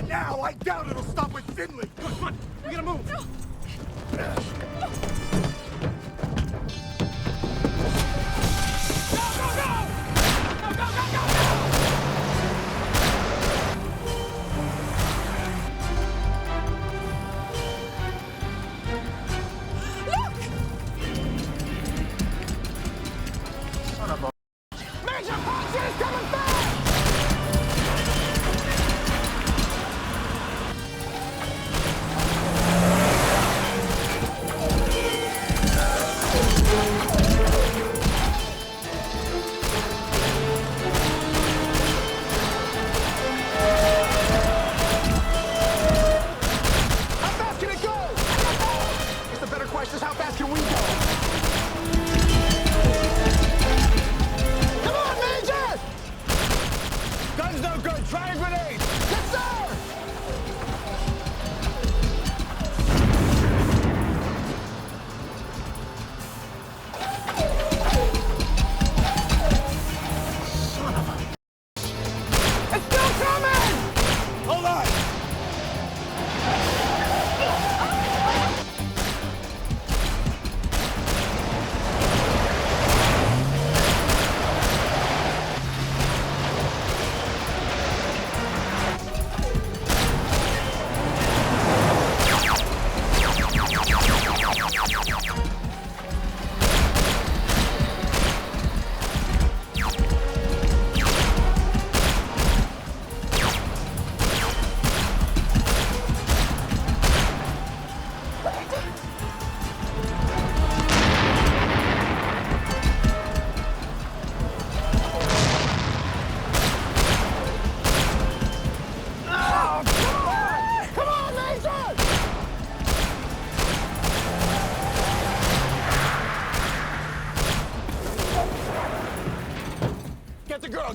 it now! I doubt it'll stop with Finley! Come on, we gotta move! No.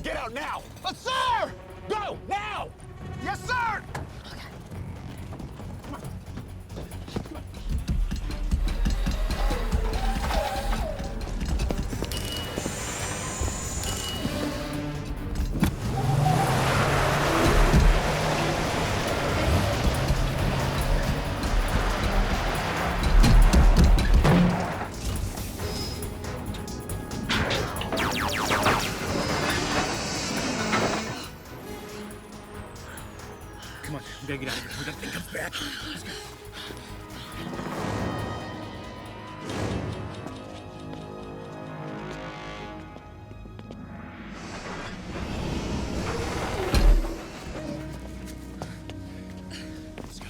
Get out now! Sir! Go! Now! Yes, sir! Okay. Come on. We gotta get out of here before that thing comes back. Let's go. Let's go.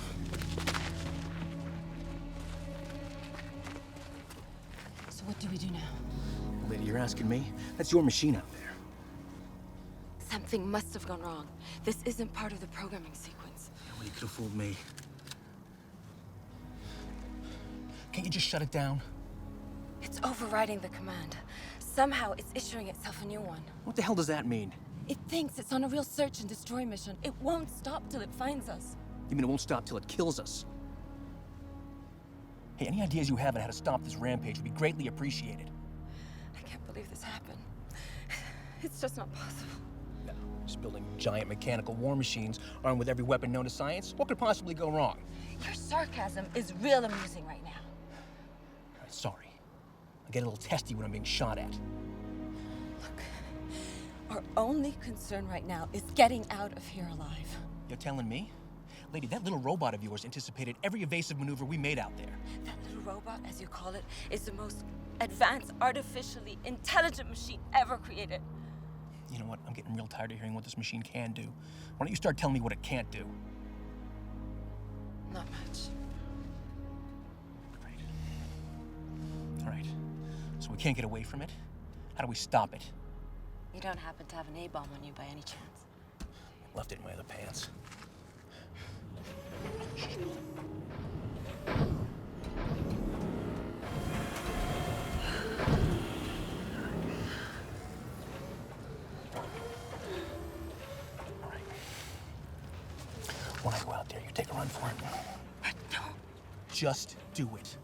So what do we do now? Lady, you're asking me? That's your machine out there. Something must have gone wrong. This isn't part of the programming sequence. Well, you could have fooled me. Can't you just shut it down? It's overriding the command. Somehow it's issuing itself a new one. What the hell does that mean? It thinks it's on a real search and destroy mission. It won't stop till it finds us. You mean it won't stop till it kills us? Hey, any ideas you have on how to stop this rampage would be greatly appreciated. I can't believe this happened. It's just not possible. No, just building giant mechanical war machines armed with every weapon known to science. What could possibly go wrong? Your sarcasm is real amusing right now. Sorry. I get a little testy when I'm being shot at. Look, our only concern right now is getting out of here alive. You're telling me? Lady, that little robot of yours anticipated every evasive maneuver we made out there. That little robot, as you call it, is the most advanced, artificially intelligent machine ever created. You know what? I'm getting real tired of hearing what this machine can do. Why don't you start telling me what it can't do? Not much. All right. So we can't get away from it? How do we stop it? You don't happen to have an A-bomb on you by any chance? Left it in my other pants. All right. When I go out there, you take a run for it. But don't. Just do it.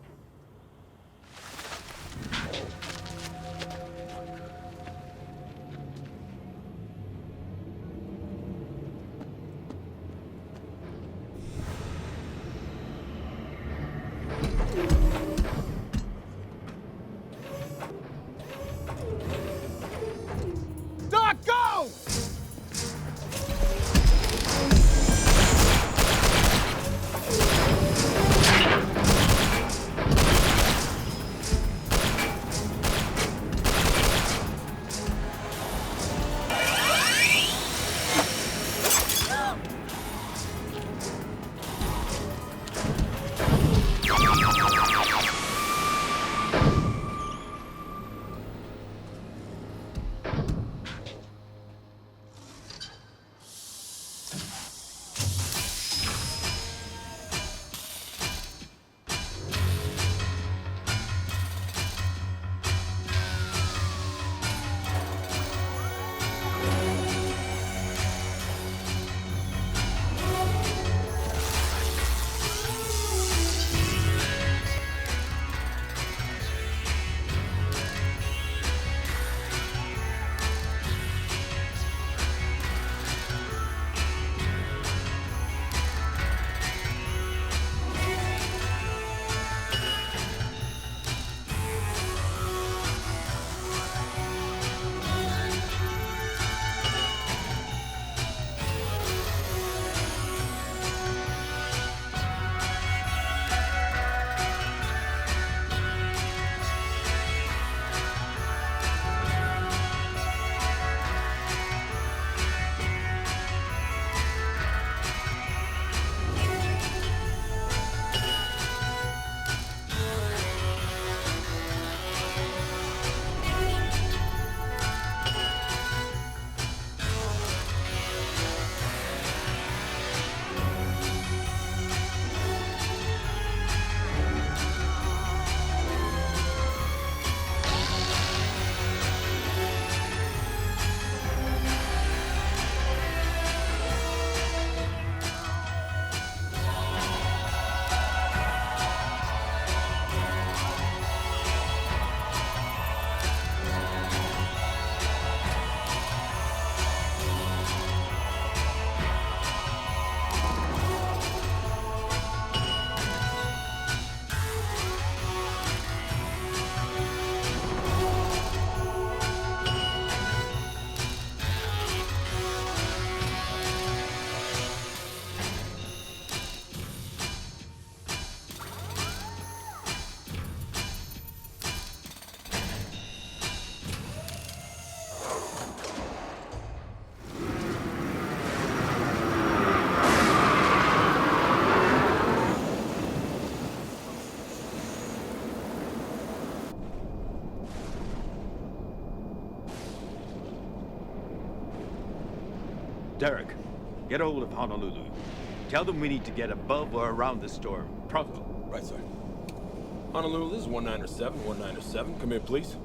Derek, get a hold of Honolulu. Tell them we need to get above or around the storm. Pronto. Right, sir. Honolulu, this is 1907. 1907. Come here, please.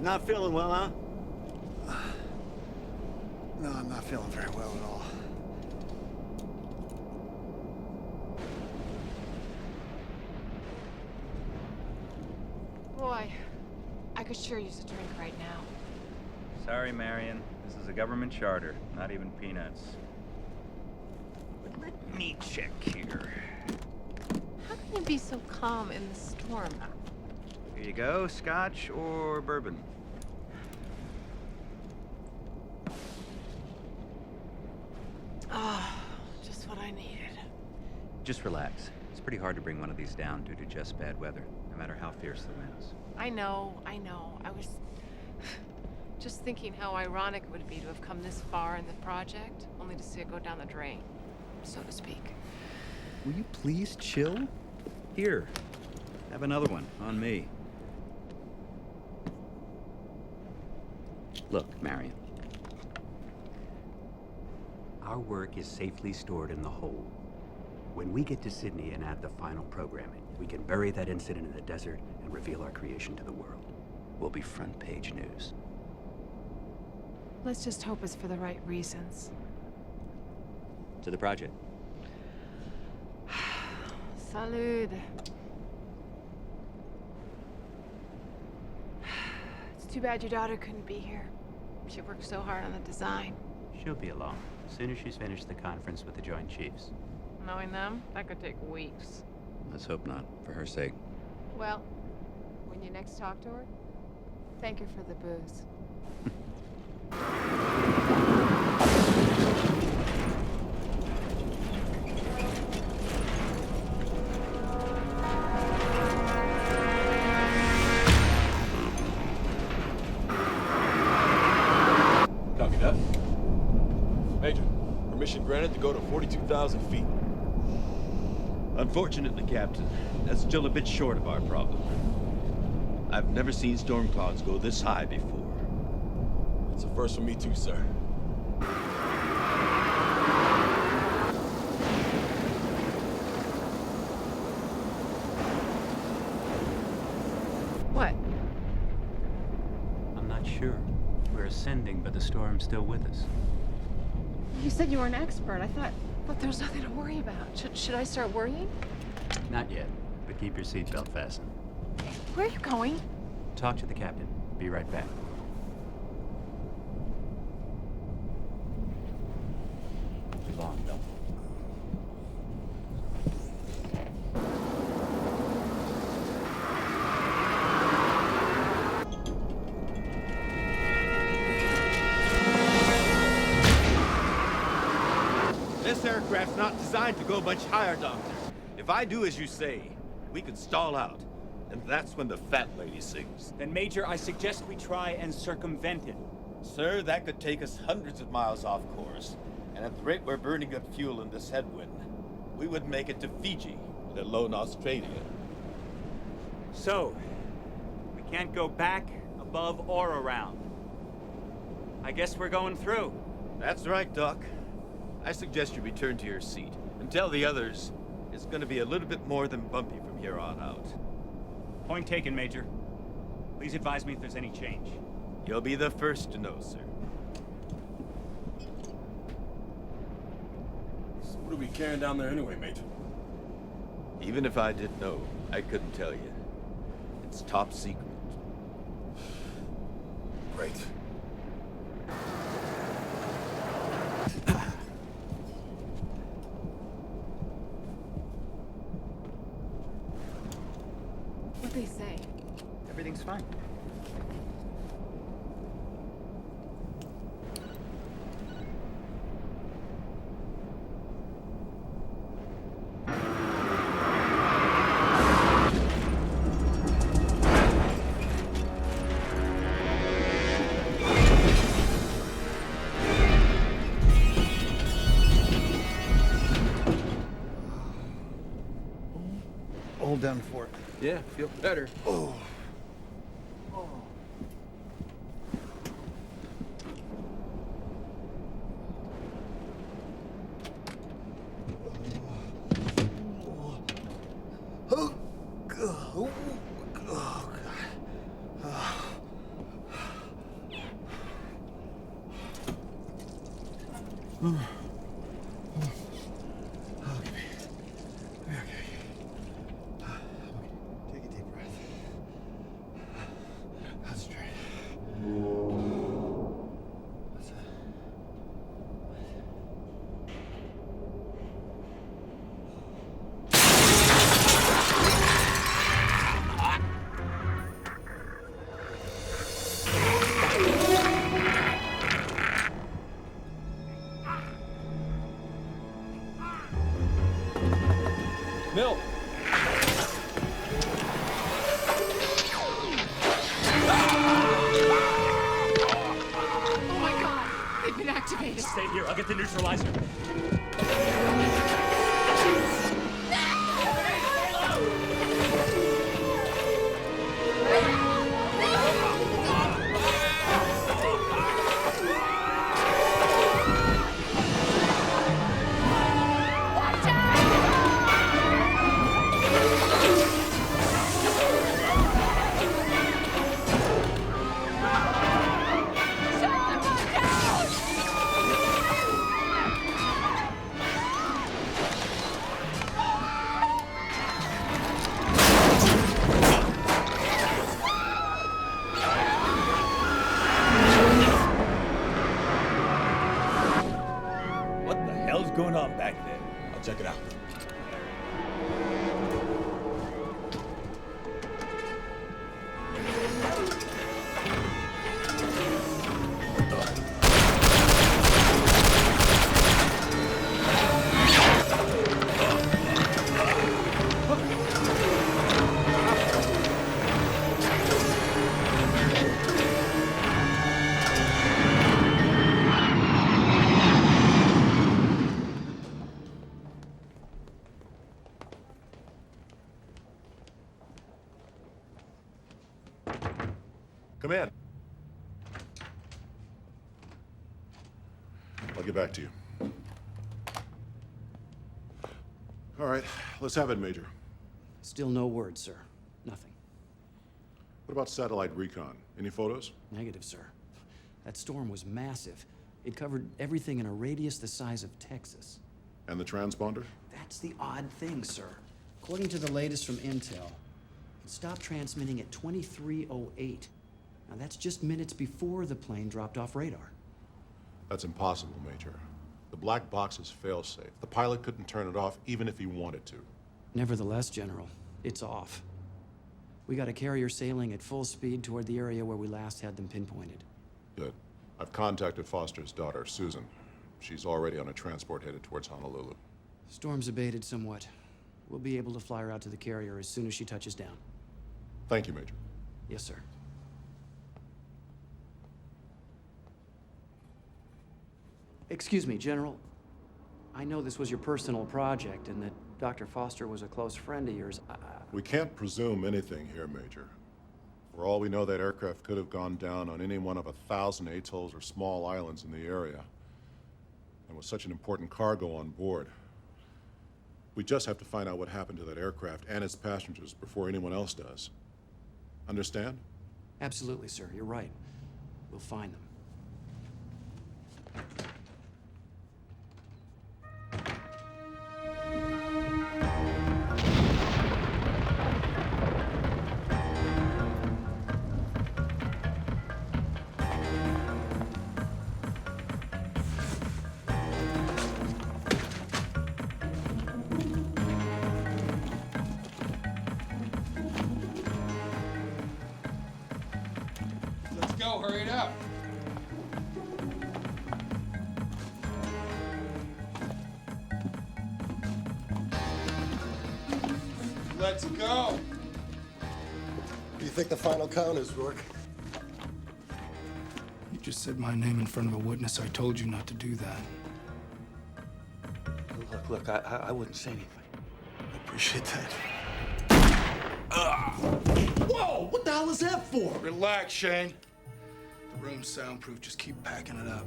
Not feeling well, huh? No, I'm not feeling very well at all. Boy, I could sure use a drink right now. Sorry, Marion. This is a government charter, not even peanuts. But let me check here. How can you be so calm in the storm? Here you go, scotch or bourbon? Oh, just what I needed. Just relax. It's pretty hard to bring one of these down due to just bad weather, no matter how fierce the winds. I know. I was just thinking how ironic it would be to have come this far in the project, only to see it go down the drain, so to speak. Will you please chill? Here, have another one, on me. Look, Marion. Our work is safely stored in the hold. When we get to Sydney and add the final programming, we can bury that incident in the desert and reveal our creation to the world. We'll be front page news. Let's just hope it's for the right reasons. To the project. Salud. It's too bad your daughter couldn't be here. She worked so hard on the design. She'll be along, as soon as she's finished the conference with the Joint Chiefs. Knowing them, that could take weeks. Let's hope not, for her sake. Well, when you next talk to her, thank her for the booze. Copy that. Major, permission granted to go to 42,000 feet. Unfortunately, Captain, that's still a bit short of our problem. I've never seen storm clouds go this high before. It's a first for me too, sir. What? I'm not sure. We're ascending, but the storm's still with us. You said you were an expert. I thought there was nothing to worry about. Should I start worrying? Not yet, but keep your seatbelt fastened. Where are you going? Talk to the captain. Be right back. Long, Bill. This aircraft's not designed to go much higher, Doctor. If I do as you say, we could stall out. And that's when the fat lady sings. Then, Major, I suggest we try and circumvent it. Sir, that could take us hundreds of miles off course. And at the rate we're burning up fuel in this headwind, we would make it to Fiji, let alone Australia. So, we can't go back, above, or around. I guess we're going through. That's right, Doc. I suggest you return to your seat and tell the others it's going to be a little bit more than bumpy from here on out. Point taken, Major. Please advise me if there's any change. You'll be the first to know, sir. So what are we carrying down there anyway, Major? Even if I did know, I couldn't tell you. It's top secret. Great. What'd they say? Everything's fine. done for it. Yeah, feel better. Oh. Mill! Oh my god! They've been activated. Stay here, I'll get the neutralizer. What the hell's going on back there? I'll check it out. Come in. I'll get back to you. All right, let's have it, Major. Still no word, sir. Nothing. What about satellite recon? Any photos? Negative, sir. That storm was massive. It covered everything in a radius the size of Texas. And the transponder? That's the odd thing, sir. According to the latest from Intel, it stopped transmitting at 23:08. Now that's just minutes before the plane dropped off radar. That's impossible, Major. The black box is fail-safe. The pilot couldn't turn it off even if he wanted to. Nevertheless, General, it's off. We got a carrier sailing at full speed toward the area where we last had them pinpointed. Good. I've contacted Foster's daughter, Susan. She's already on a transport headed towards Honolulu. Storm's abated somewhat. We'll be able to fly her out to the carrier as soon as she touches down. Thank you, Major. Yes, sir. Excuse me, General. I know this was your personal project and that Dr. Foster was a close friend of yours. We can't presume anything here, Major. For all we know, that aircraft could have gone down on any one of 1,000 atolls or small islands in the area. And with such an important cargo on board, we just have to find out what happened to that aircraft and its passengers before anyone else does. Understand? Absolutely, sir. You're right. We'll find them. Let's go, hurry it up. Let's go. Do you think the final count is, Rourke? You just said my name in front of a witness. I told you not to do that. Look, I wouldn't say anything. I appreciate that. Whoa! What the hell is that for? Relax, Shane. The room's soundproof. Just keep packing it up.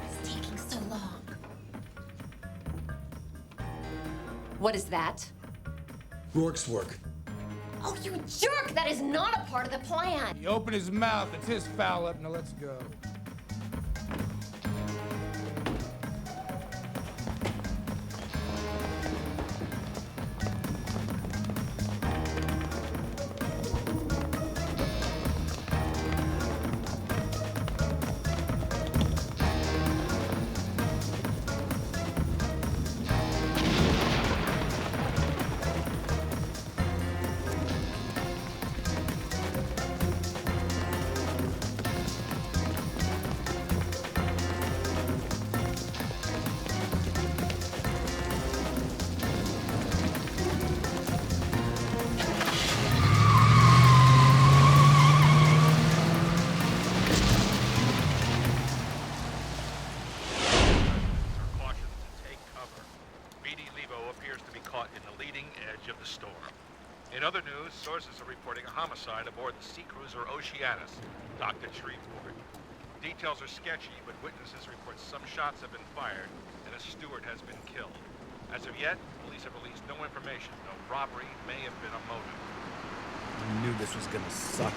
It's taking so long. What is that? Rourke's work. Oh, you jerk! That is not a part of the plan! He opened his mouth. It's his foul up. Now let's go. In other news, sources are reporting a homicide aboard the sea cruiser Oceanus, docked at Shreveport. Details are sketchy, but witnesses report some shots have been fired and a steward has been killed. As of yet, police have released no information, though robbery may have been a motive. I knew this was gonna suck.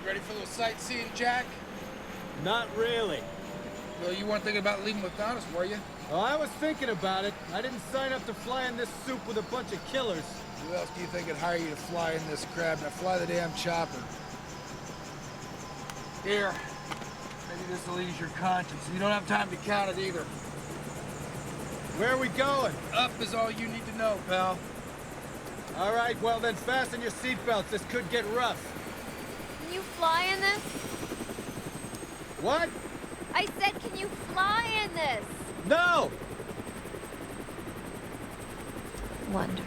Ready for a little sightseeing, Jack? Not really. Well, you weren't thinking about leaving without us, were you? Well, I was thinking about it. I didn't sign up to fly in this soup with a bunch of killers. Who else do you think would hire you to fly in this crab? Now fly the damn chopper. Here. Maybe this will ease your conscience. You don't have time to count it either. Where are we going? Up is all you need to know, pal. All right, well then fasten your seatbelts. This could get rough. Can you fly in this? What? I said, can you fly in this? No! Wonderful.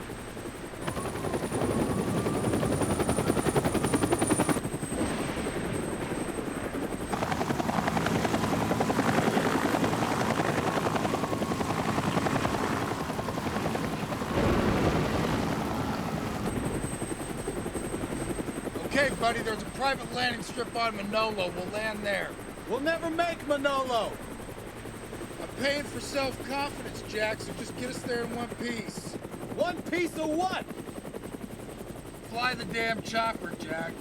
Okay, buddy, there's a private landing strip on Manolo. We'll land there. We'll never make Manolo! I'm paying for self-confidence, Jack, so just get us there in one piece. One piece of what? Fly the damn chopper, Jack.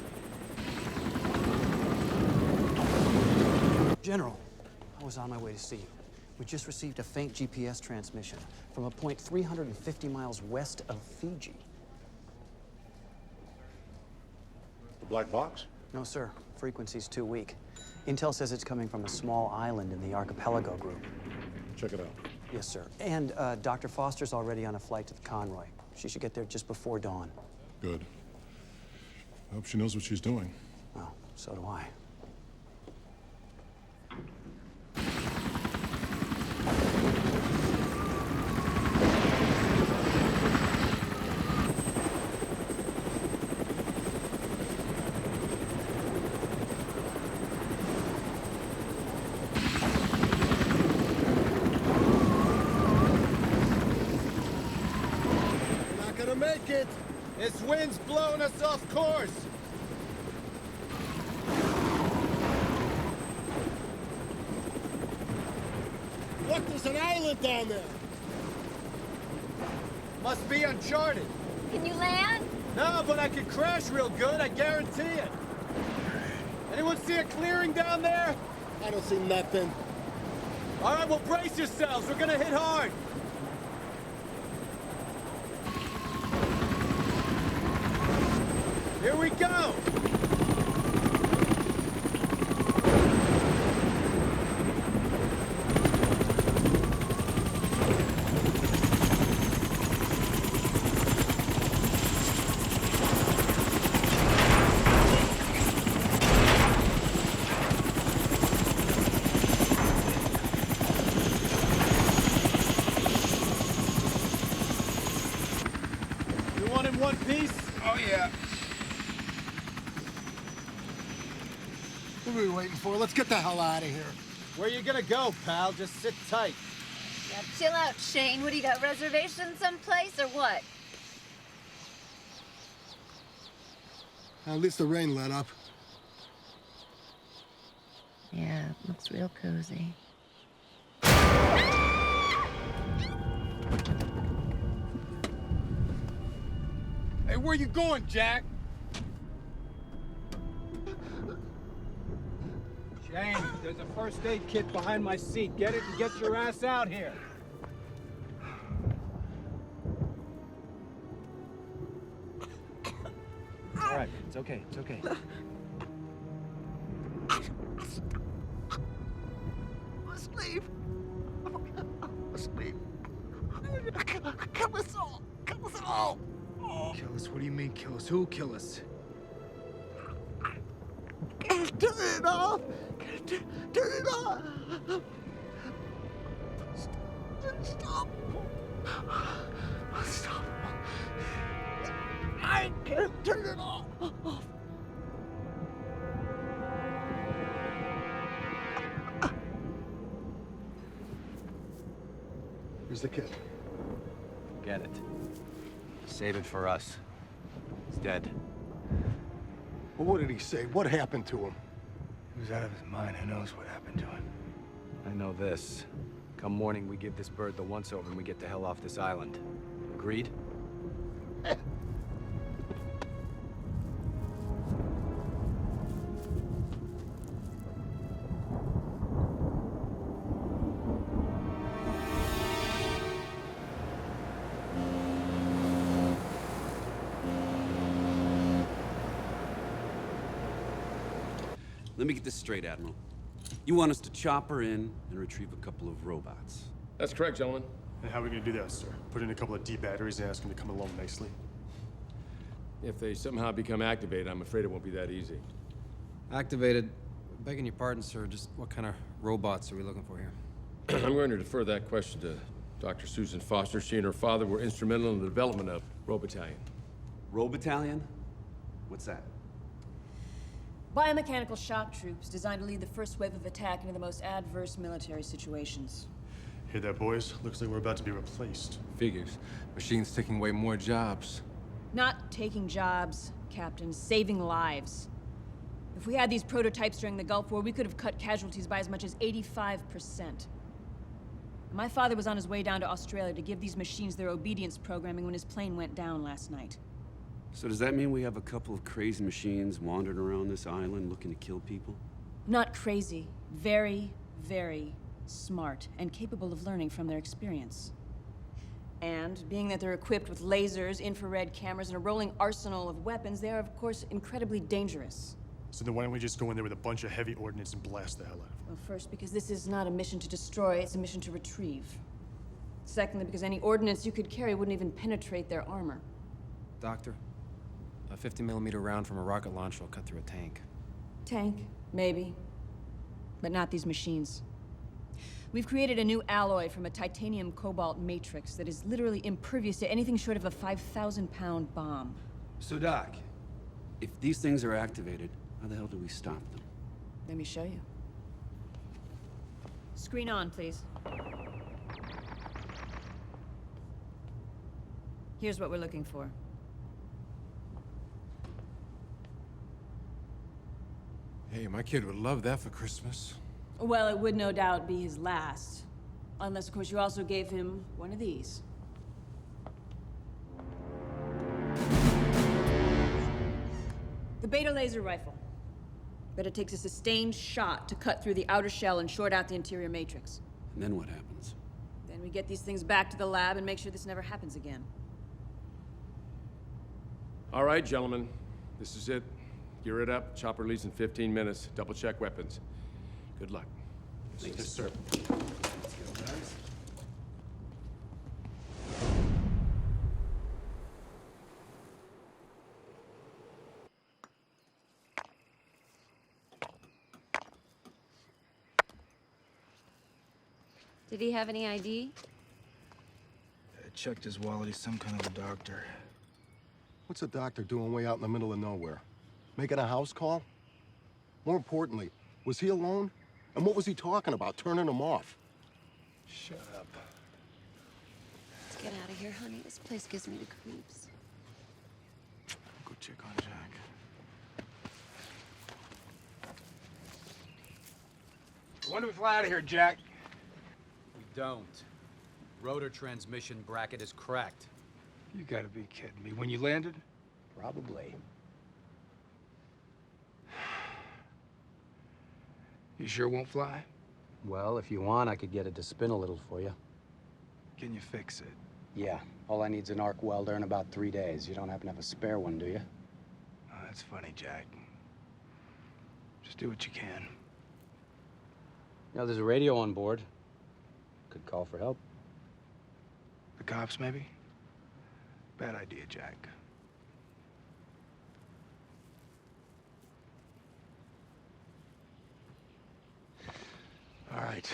General, I was on my way to see you. We just received a faint GPS transmission from a point 350 miles west of Fiji. The black box? No, sir. Frequency's too weak. Intel says it's coming from a small island in the archipelago group. Check it out. Yes, sir. And Dr. Foster's already on a flight to the Conroy. She should get there just before dawn. Good. I hope she knows what she's doing. Well, so do I. Make it! This wind's blowing us off course! Look, there's an island down there! Must be uncharted. Can you land? No, but I could crash real good, I guarantee it. Anyone see a clearing down there? I don't see nothing. All right, well, brace yourselves. We're gonna hit hard. Here we go! Everyone in one piece? Oh, yeah. What are we waiting for? Let's get the hell out of here. Where you gonna go, pal? Just sit tight. Yeah, chill out, Shane. What do you got, reservations someplace or what? At least the rain let up. Yeah, looks real cozy. Hey, where you going, Jack? Shane, there's a first aid kit behind my seat. Get it and get your ass out here. All right, it's okay, it's okay. Asleep. Asleep. Kill us all. Kill us all. Kill us? What do you mean kill us? Who kill us? Turn it off. Turn it off. Stop. Stop. I can't turn it off. Here's the kid. Get it. Save it for us. He's dead. Well, what did he say? What happened to him? He was out of his mind. Who knows what happened to him? I know this. Come morning, we give this bird the once-over and we get the hell off this island. Agreed? Let me get this straight, Admiral. You want us to chopper in and retrieve a couple of robots. That's correct, gentlemen. And how are we gonna do that, sir? Put in a couple of D batteries and ask them to come along nicely? If they somehow become activated, I'm afraid it won't be that easy. Activated. Begging your pardon, sir. Just what kind of robots are we looking for here? I'm going to defer that question to Dr. Susan Foster. She and her father were instrumental in the development of Robotallion. Robotallion? What's that? Biomechanical shock troops designed to lead the first wave of attack into the most adverse military situations. Hear that, boys? Looks like we're about to be replaced. Figures. Machines taking away more jobs. Not taking jobs, Captain, saving lives. If we had these prototypes during the Gulf War, we could have cut casualties by as much as 85%. My father was on his way down to Australia to give these machines their obedience programming when his plane went down last night. So does that mean we have a couple of crazy machines wandering around this island looking to kill people? Not crazy. Very, very smart and capable of learning from their experience. And being that they're equipped with lasers, infrared cameras, and a rolling arsenal of weapons, they are, of course, incredibly dangerous. So then why don't we just go in there with a bunch of heavy ordnance and blast the hell out of them? Well, first, because this is not a mission to destroy, it's a mission to retrieve. Secondly, because any ordnance you could carry wouldn't even penetrate their armor. Doctor, a 50mm round from a rocket launcher will cut through a tank. Tank, maybe. But not these machines. We've created a new alloy from a titanium cobalt matrix that is literally impervious to anything short of a 5,000-pound bomb. So, Doc, if these things are activated, how the hell do we stop them? Let me show you. Screen on, please. Here's what we're looking for. Hey, my kid would love that for Christmas. Well, it would no doubt be his last. Unless, of course, you also gave him one of these. The beta laser rifle. But it takes a sustained shot to cut through the outer shell and short out the interior matrix. And then what happens? Then we get these things back to the lab and make sure this never happens again. All right, gentlemen. This is it. Gear it up. Chopper leaves in 15 minutes. Double check weapons. Good luck. Yes, sir. Let's go, guys. Did he have any ID? I checked his wallet. He's some kind of a doctor. What's a doctor doing way out in the middle of nowhere? Making a house call? More importantly, was he alone? And what was he talking about, turning him off? Shut up. Let's get out of here, honey. This place gives me the creeps. Go check on Jack. When do we fly out of here, Jack? We don't. Rotor transmission bracket is cracked. You gotta be kidding me. When you landed? Probably. You sure won't fly? Well, if you want, I could get it to spin a little for you. Can you fix it? Yeah. All I need's an arc welder in about 3 days. You don't happen to have a spare one, do you? Oh, that's funny, Jack. Just do what you can. You know, there's a radio on board. Could call for help. The cops, maybe? Bad idea, Jack. All right.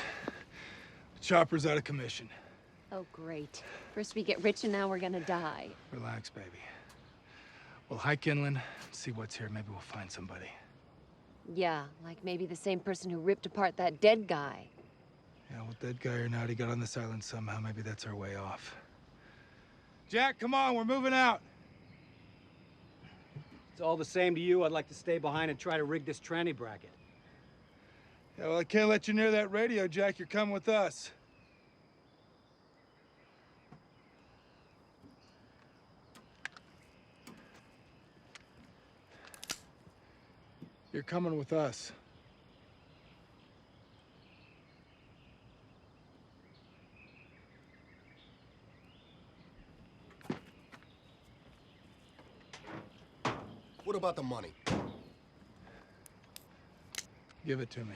The chopper's out of commission. Oh, great. First we get rich and now we're gonna die. Relax, baby. We'll hike inland, see what's here. Maybe we'll find somebody. Yeah, like maybe the same person who ripped apart that dead guy. Yeah, well, dead guy or not, he got on this island somehow. Maybe that's our way off. Jack, come on, we're moving out. It's all the same to you. I'd like to stay behind and try to rig this tranny bracket. Yeah, well, I can't let you near that radio, Jack. You're coming with us. You're coming with us. What about the money? Give it to me.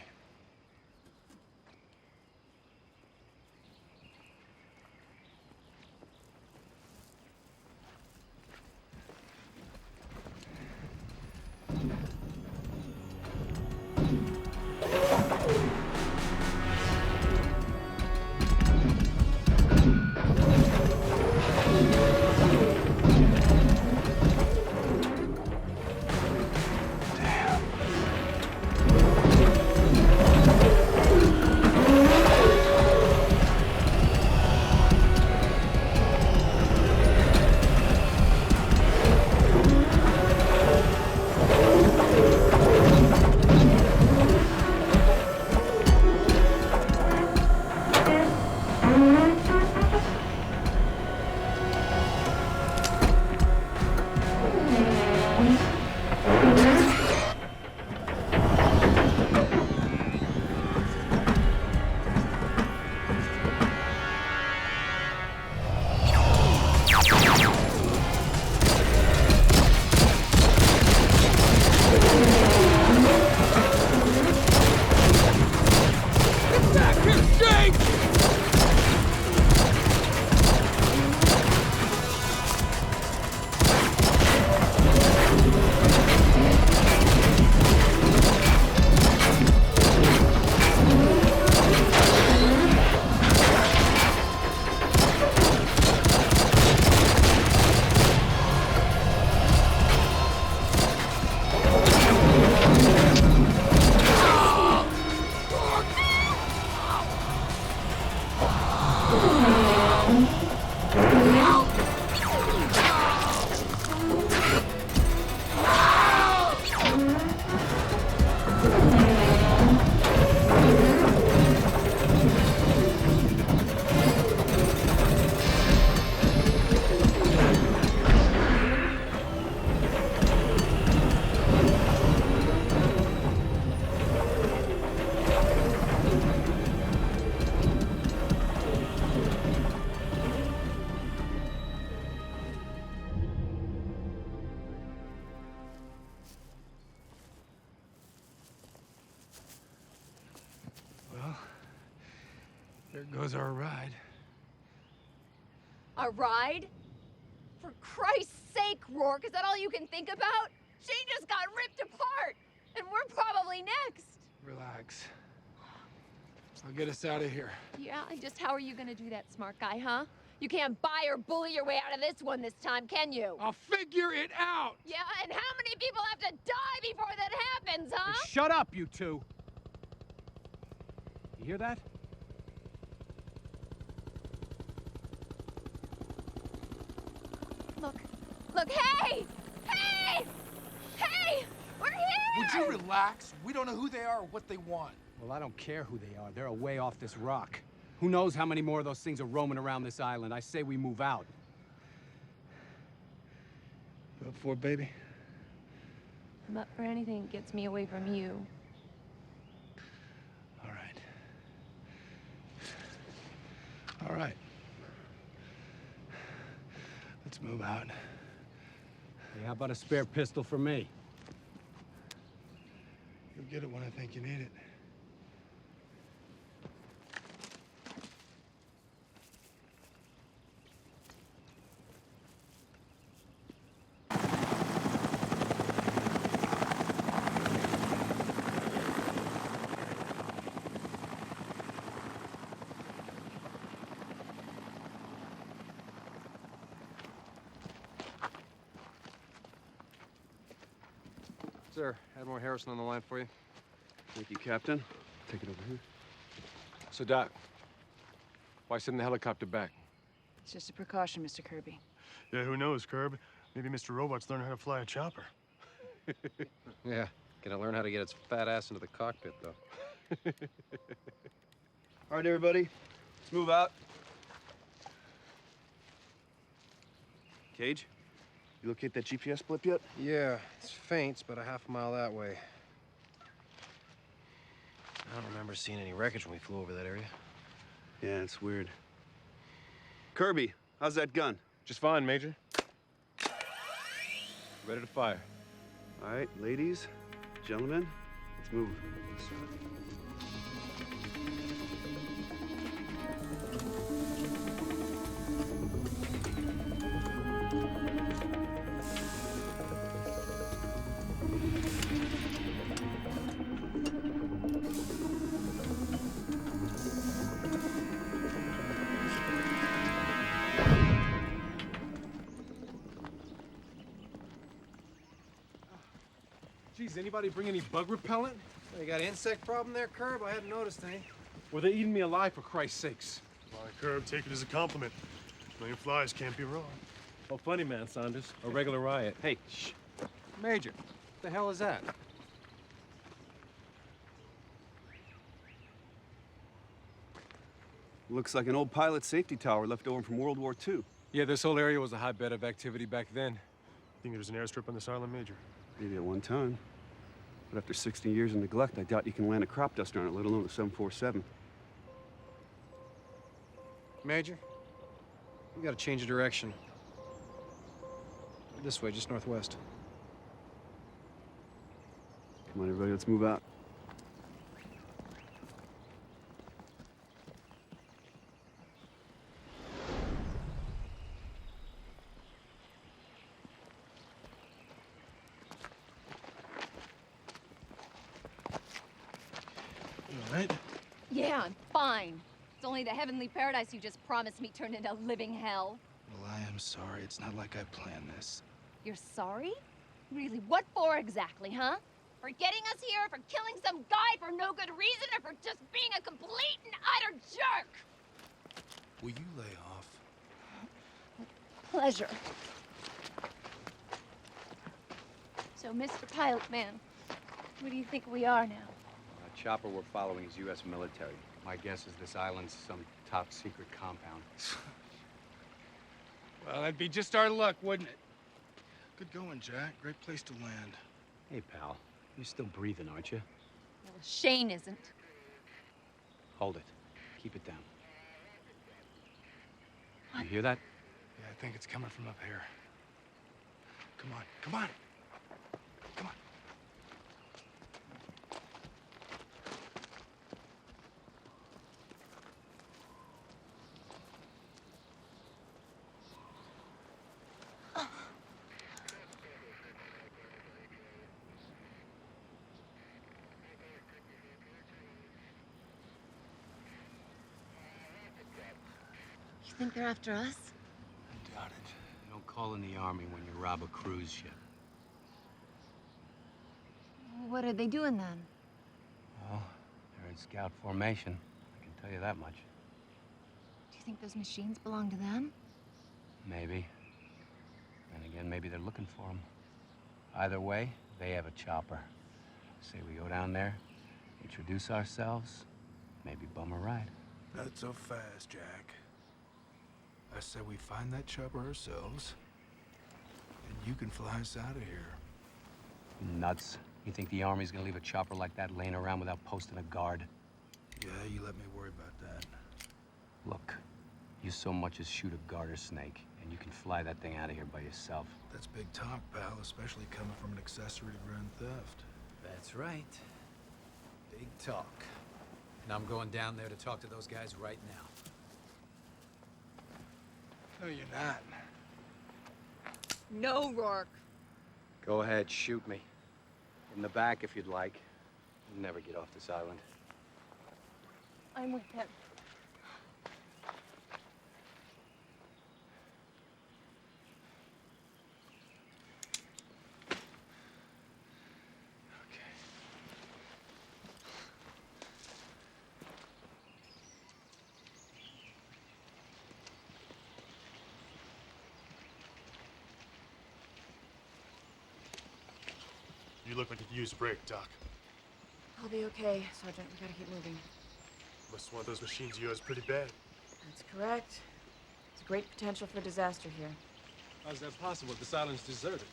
There goes our ride. A ride? For Christ's sake, Rourke, is that all you can think about? She just got ripped apart, and we're probably next. Relax. I'll get us out of here. Yeah, and just how are you gonna do that, smart guy, huh? You can't buy or bully your way out of this one this time, can you? I'll figure it out! Yeah, and how many people have to die before that happens, huh? Hey, shut up, you two! You hear that? Look, hey! Hey! Hey! We're here! Would you relax? We don't know who they are or what they want. Well, I don't care who they are. They're away off this rock. Who knows how many more of those things are roaming around this island? I say we move out. You up for it, baby? I'm up for anything that gets me away from you. All right. All right. Let's move out. Hey, how about a spare pistol for me? You'll get it when I think you need it. Sir, Admiral Harrison on the line for you. Thank you, Captain. Take it over here. So, Doc, why send the helicopter back? It's just a precaution, Mr. Kirby. Yeah, who knows, Curb? Maybe Mr. Robot's learning how to fly a chopper. Yeah, gonna learn how to get its fat ass into the cockpit, though. All right, everybody, let's move out. Cage, you locate that GPS blip yet? Yeah, it's faint. It's about a half mile that way. I don't remember seeing any wreckage when we flew over that area. Yeah, it's weird. Kirby, how's that gun? Just fine, Major. Ready to fire. All right, ladies, gentlemen, let's move. Geez, anybody bring any bug repellent? You got an insect problem there, Curb? I hadn't noticed any. Well, they're eating me alive, for Christ's sakes. All right, Curb, take it as a compliment. A million flies can't be wrong. Oh, funny man, Saunders. A regular riot. Hey, shh. Major, what the hell is that? Looks like an old pilot safety tower left over from World War II. Yeah, this whole area was a hotbed of activity back then. Think there's an airstrip on this island, Major? Maybe at one time. But after 60 years of neglect, I doubt you can land a crop duster on it, let alone a 747. Major, we gotta change of direction. This way, just northwest. Come on, everybody, let's move out. All right. Yeah, I'm fine. It's only the heavenly paradise you just promised me turned into living hell. Well, I am sorry. It's not like I planned this. You're sorry? Really, what for exactly, huh? For getting us here, for killing some guy for no good reason, or for just being a complete and utter jerk? Will you lay off? Pleasure. So, Mr. Pilot Man, what do you think we are now? The chopper we're following is U.S. military. My guess is this island's some top secret compound. Well, that'd be just our luck, wouldn't it? Good going, Jack. Great place to land. Hey, pal. You're still breathing, aren't you? Well, Shane isn't. Hold it. Keep it down. You hear that? Yeah, I think it's coming from up here. Come on, come on. Come on. think they're after us? I doubt it. You don't call in the army when you rob a cruise ship. What are they doing then? Well, they're in scout formation. I can tell you that much. Do you think those machines belong to them? Maybe. And again, maybe they're looking for them. Either way, they have a chopper. Say we go down there, introduce ourselves, maybe bum a ride. Not so fast, Jack. I said we find that chopper ourselves, and you can fly us out of here. Nuts. You think the Army's gonna leave a chopper like that laying around without posting a guard? Yeah, you let me worry about that. Look, you so much as shoot a garter snake, and you can fly that thing out of here by yourself. That's big talk, pal, especially coming from an accessory to grand theft. That's right. Big talk. And I'm going down there to talk to those guys right now. No, you're not. No, Rourke. Go ahead, shoot me. In the back, if you'd like. You'll never get off this island. I'm with him. You look like a used break, Doc. I'll be okay, Sergeant. We gotta keep moving. Must want those machines of yours pretty bad. That's correct. There's great potential for disaster here. How's that possible? This island's deserted.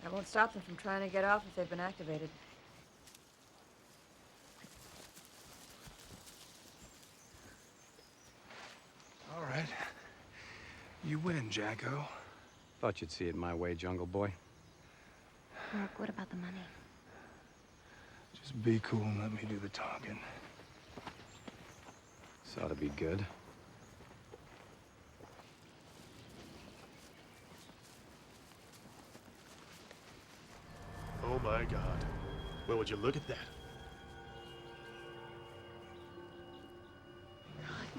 That won't stop them from trying to get off if they've been activated. All right. You win, Jacko. Thought you'd see it my way, Jungle Boy. Rourke, what about the money? Just be cool and let me do the talking. This ought to be good. Oh my God. Well, would you look at that?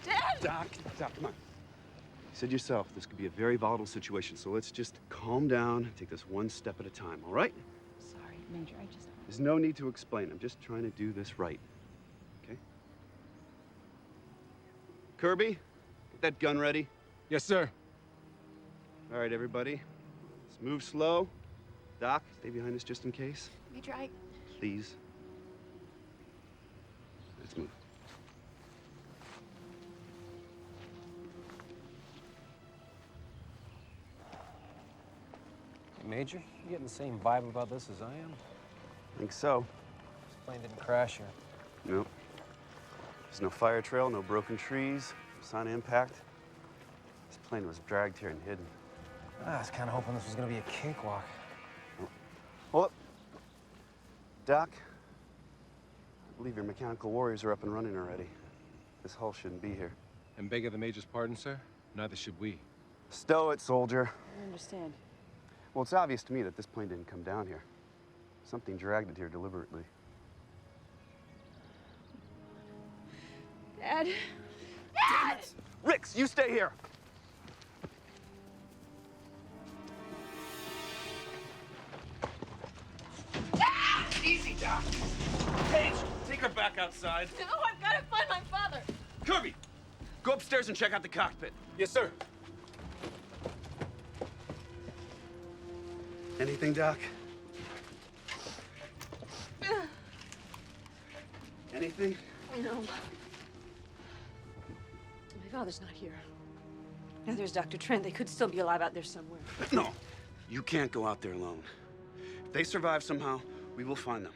Dad! Doc, come on. You said yourself, this could be a very volatile situation, so let's just calm down and take this one step at a time, all right? Sorry, Major, I just... There's no need to explain. I'm just trying to do this right, okay? Kirby, get that gun ready. Yes, sir. All right, everybody. Let's move slow. Doc, stay behind us just in case. Major, I... Please. Let's move. Major, you getting the same vibe about this as I am? I think so. This plane didn't crash here. Nope. There's no fire trail, no broken trees, no sign of impact. This plane was dragged here and hidden. I was kind of hoping this was going to be a cakewalk. Hold up. Doc, I believe your mechanical warriors are up and running already. This hull shouldn't be here. And beg of the Major's pardon, sir? Neither should we. Stow it, soldier. I understand. Well, it's obvious to me that this plane didn't come down here. Something dragged it here deliberately. Dad? Damn it! Rix, you stay here! Easy, Doc. Paige, take her back outside. No, I've got to find my father. Kirby, go upstairs and check out the cockpit. Yes, sir. Anything, Doc? Anything? No. My father's not here. Now there's Dr. Trent. They could still be alive out there somewhere. No, you can't go out there alone. If they survive somehow, we will find them.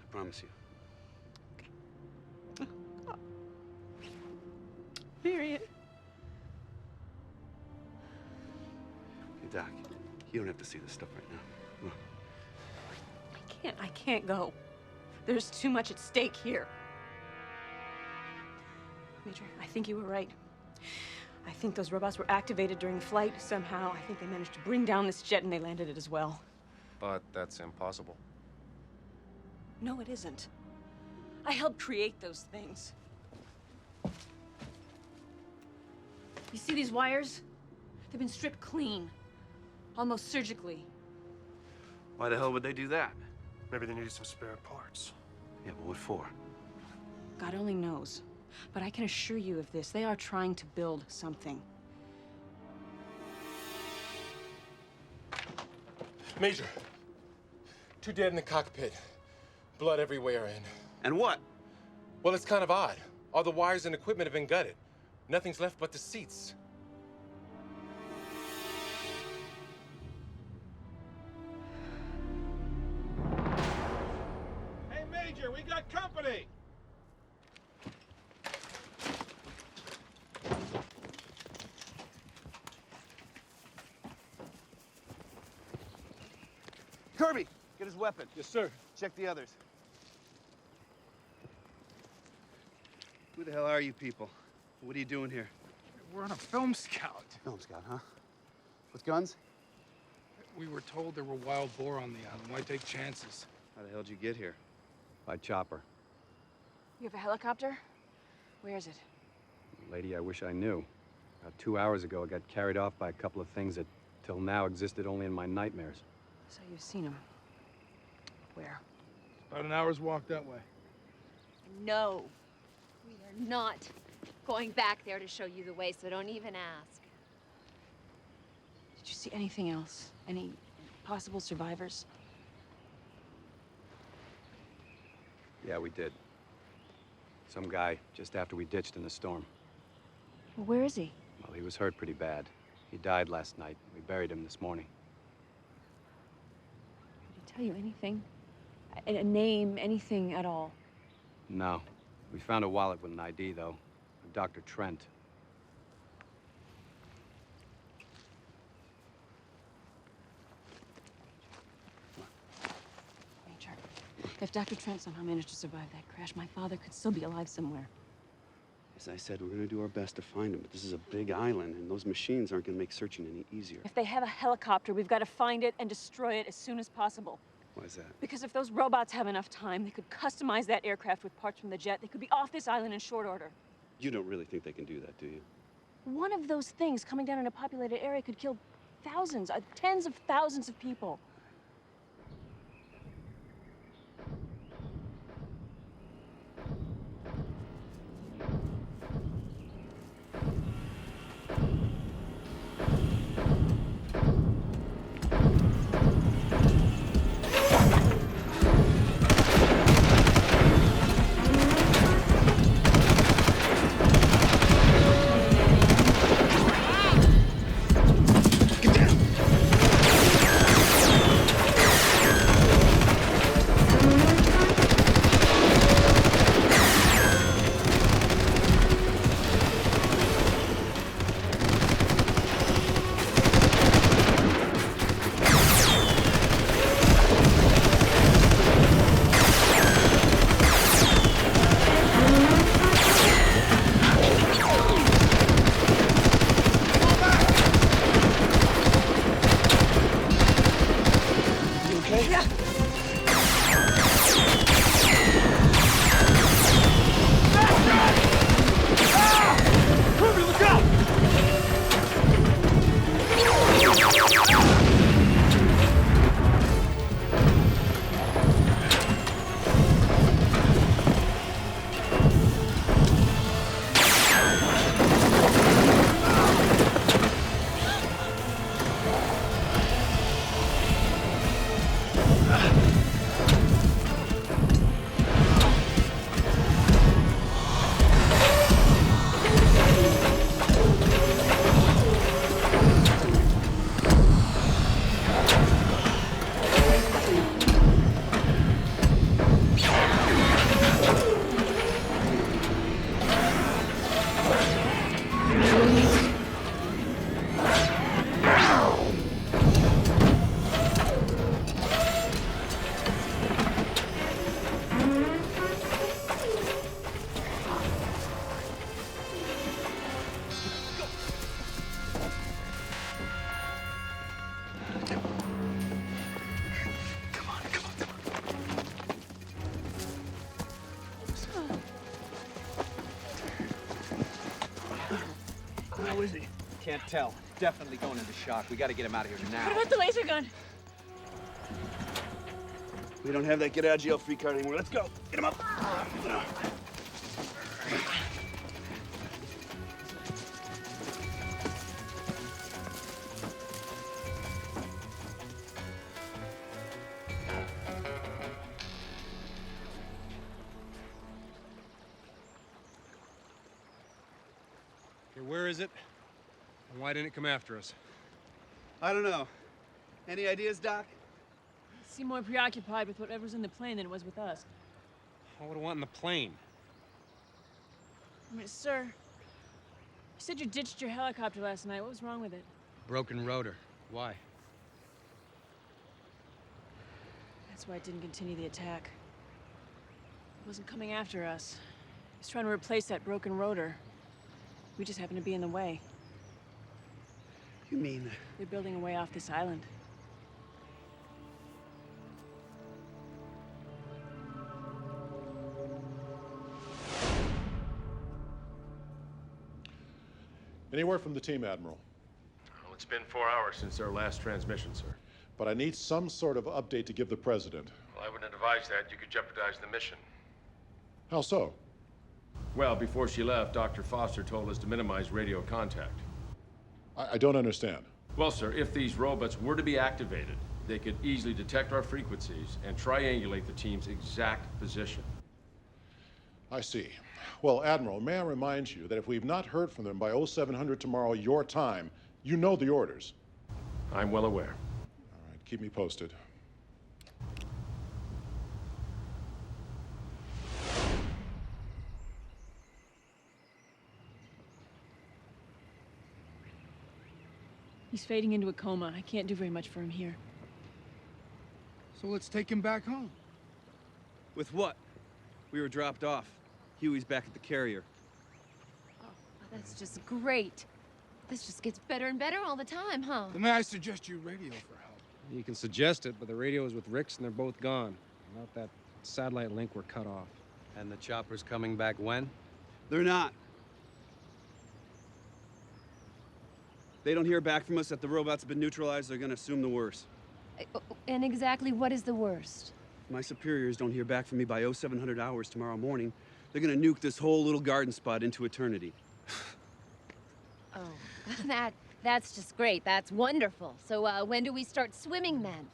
I promise you. Period. Hey, Doc, you don't have to see this stuff right now. Come on. I can't go. There's too much at stake here. Major, I think you were right. I think those robots were activated during flight somehow. I think they managed to bring down this jet and they landed it as well. But that's impossible. No, it isn't. I helped create those things. You see these wires? They've been stripped clean. Almost surgically. Why the hell would they do that? Maybe they needed some spare parts. Yeah, but what for? God only knows. But I can assure you of this. They are trying to build something. Major, 2 dead in the cockpit. Blood everywhere And what? Well, it's kind of odd. All the wires and equipment have been gutted. Nothing's left but the seats. Hey, Major, we got company! Kirby, get his weapon. Yes, sir. Check the others. Who the hell are you people? What are you doing here? We're on a film scout. Film scout, huh? With guns? We were told there were wild boar on the island. Why take chances? How the hell did you get here? By chopper. You have a helicopter? Where is it? Lady, I wish I knew. About 2 hours ago, I got carried off by a couple of things that, till now, existed only in my nightmares. So you've seen him. Where? About an hour's walk that way. No. We are not going back there to show you the way, so don't even ask. Did you see anything else? Any possible survivors? Yeah, we did. Some guy just after we ditched in the storm. Well, where is he? Well, he was hurt pretty bad. He died last night. We buried him this morning. Did he tell you anything? A name, anything at all? No. We found a wallet with an ID, though. Of Dr. Trent. Major, if Dr. Trent somehow managed to survive that crash, my father could still be alive somewhere. As I said, we're gonna do our best to find him, but this is a big island, and those machines aren't gonna make searching any easier. If they have a helicopter, we've got to find it and destroy it as soon as possible. Why is that? Because if those robots have enough time, they could customize that aircraft with parts from the jet. They could be off this island in short order. You don't really think they can do that, do you? One of those things coming down in a populated area could kill thousands, tens of thousands of people. How is he? Can't tell. Definitely going into shock. We gotta get him out of here now. What about the laser gun? We don't have that get out of jail free card anymore. Let's go. Get him up. Okay, where is it? And why didn't it come after us? I don't know. Any ideas, Doc? Seemed more preoccupied with whatever's in the plane than it was with us. What would I want in the plane? I mean, sir, you said you ditched your helicopter last night. What was wrong with it? Broken rotor. Why? That's why it didn't continue the attack. It wasn't coming after us. It was trying to replace that broken rotor. We just happened to be in the way. You mean? They're building a way off this island. Any word from the team, Admiral? Well, it's been 4 hours since our last transmission, sir. But I need some sort of update to give the President. Well, I wouldn't advise that. You could jeopardize the mission. How so? Well, before she left, Dr. Foster told us to minimize radio contact. I don't understand. Well, sir, if these robots were to be activated, they could easily detect our frequencies and triangulate the team's exact position. I see. Well, Admiral, may I remind you that if we've not heard from them by 0700 tomorrow, your time, you know the orders. I'm well aware. All right, keep me posted. He's fading into a coma. I can't do very much for him here. So let's take him back home. With what? We were dropped off. Huey's back at the carrier. Oh, that's just great. This just gets better and better all the time, huh? Then may I suggest you radio for help? You can suggest it, but the radio is with Ricks and they're both gone. Without that satellite link, we're cut off. And the chopper's coming back when? They're not. They don't hear back from us that the robots have been neutralized, they're gonna assume the worst. And exactly what is the worst? If my superiors don't hear back from me by 0700 hours tomorrow morning, they're gonna nuke this whole little garden spot into eternity. Oh, that's just great. That's wonderful. So, when do we start swimming then?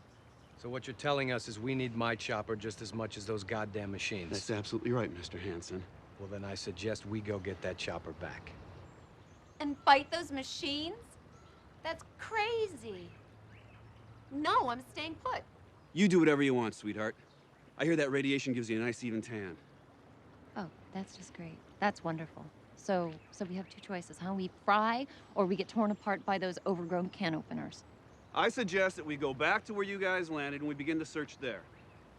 So what you're telling us is we need my chopper just as much as those goddamn machines. That's absolutely right, Mr. Hansen. Well, then I suggest we go get that chopper back. And fight those machines? That's crazy. No, I'm staying put. You do whatever you want, sweetheart. I hear that radiation gives you a nice even tan. Oh, that's just great. That's wonderful. So we have two choices, huh? We fry, or we get torn apart by those overgrown can openers. I suggest that we go back to where you guys landed and we begin the search there.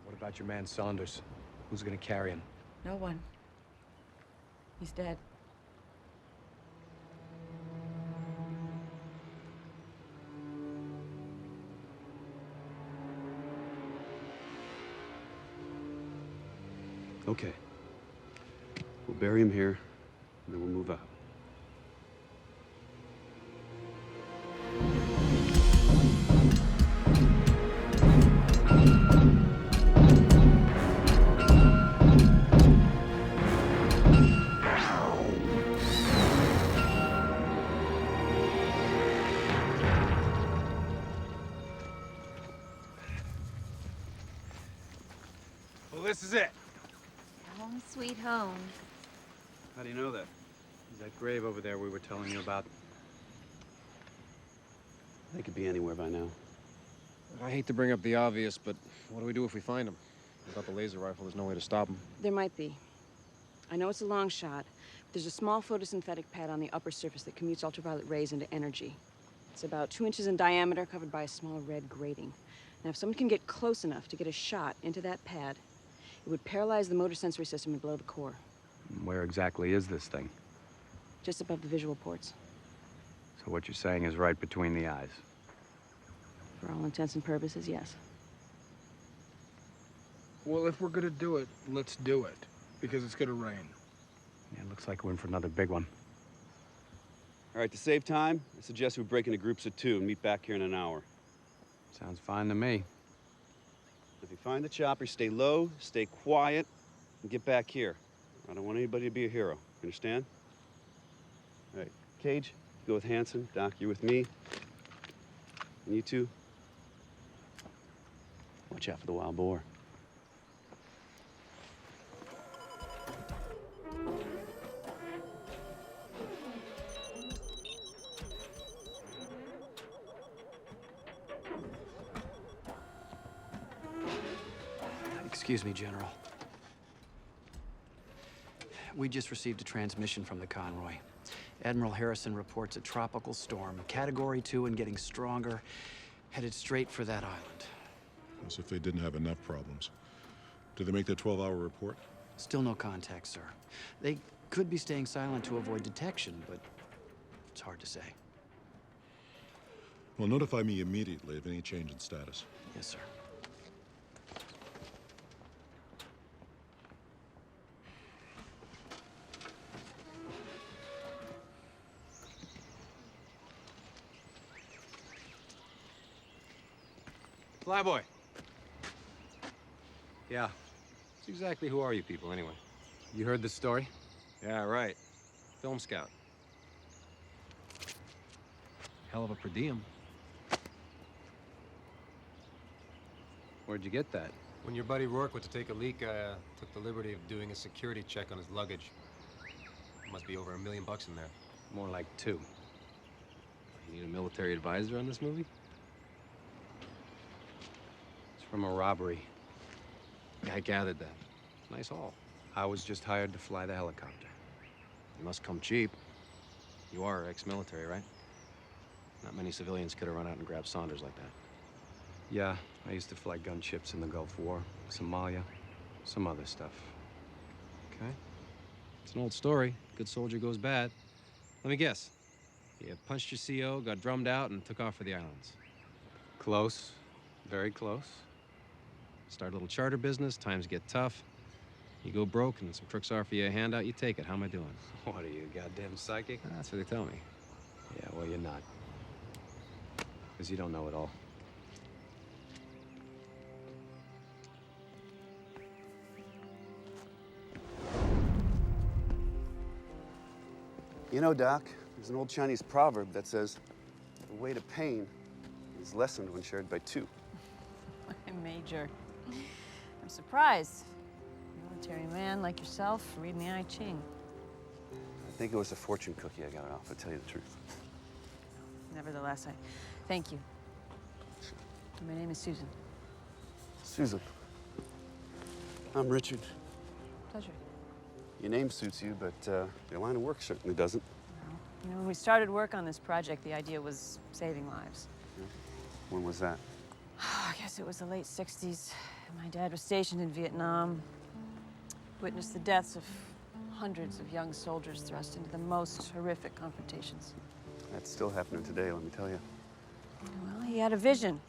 What about your man Saunders? Who's gonna carry him? No one. He's dead. Okay. We'll bury him here, and then we'll move out. Well, this is it. Home sweet home. How do you know that? That grave over there we were telling you about. They could be anywhere by now. I hate to bring up the obvious, but what do we do if we find them? Without the laser rifle, there's no way to stop them. There might be. I know it's a long shot, but there's a small photosynthetic pad on the upper surface that commutes ultraviolet rays into energy. It's about 2 inches in diameter, covered by a small red grating. Now, if someone can get close enough to get a shot into that pad, it would paralyze the motor sensory system and blow the core. Where exactly is this thing? Just above the visual ports. So what you're saying is right between the eyes. For all intents and purposes, yes. Well, if we're gonna do it, let's do it. Because it's gonna rain. Yeah, it looks like we're in for another big one. All right, to save time, I suggest we break into groups of 2 and meet back here in an hour. Sounds fine to me. If you find the chopper, stay low, stay quiet, and get back here. I don't want anybody to be a hero. You understand? All right, Cage, you go with Hanson. Doc, you're with me. And you two, watch out for the wild boar. Excuse me, General. We just received a transmission from the convoy. Admiral Harrison reports a tropical storm, Category 2 and getting stronger, headed straight for that island. As if they didn't have enough problems. Did they make their 12-hour report? Still no contact, sir. They could be staying silent to avoid detection, but it's hard to say. Well, notify me immediately of any change in status. Yes, sir. Flyboy. Yeah. So exactly who are you people, anyway? You heard the story? Yeah, right. Film scout. Hell of a per diem. Where'd you get that? When your buddy Rourke went to take a leak, I took the liberty of doing a security check on his luggage. Must be over $1 million in there. More like 2. You need a military advisor on this movie? It's from a robbery. Yeah, I gathered that. Nice haul. I was just hired to fly the helicopter. You must come cheap. You are ex-military, right? Not many civilians could have run out and grabbed Saunders like that. Yeah, I used to fly gunships in the Gulf War, Somalia, some other stuff. Okay? It's an old story. Good soldier goes bad. Let me guess. You punched your CO, got drummed out, and took off for the islands. Close. Very close. Start a little charter business, times get tough. You go broke and some crooks offer you a handout, you take it. How am I doing? What are you, goddamn psychic? That's what they tell me. Yeah, well, you're not. Because you don't know it all. You know, Doc, there's an old Chinese proverb that says, the weight of pain is lessened when shared by 2. Major. I'm surprised. Military man like yourself reading the I Ching. I think it was a fortune cookie I got it off, to tell you the truth. Nevertheless, I thank you. My name is Susan. Susan. I'm Richard. Pleasure. Your name suits you, but your line of work certainly doesn't. Well, you know, when we started work on this project, the idea was saving lives. Yeah. When was that? I guess it was the late 60s. My dad was stationed in Vietnam. Witnessed the deaths of hundreds of young soldiers thrust into the most horrific confrontations. That's still happening today, let me tell you. Well, he had a vision.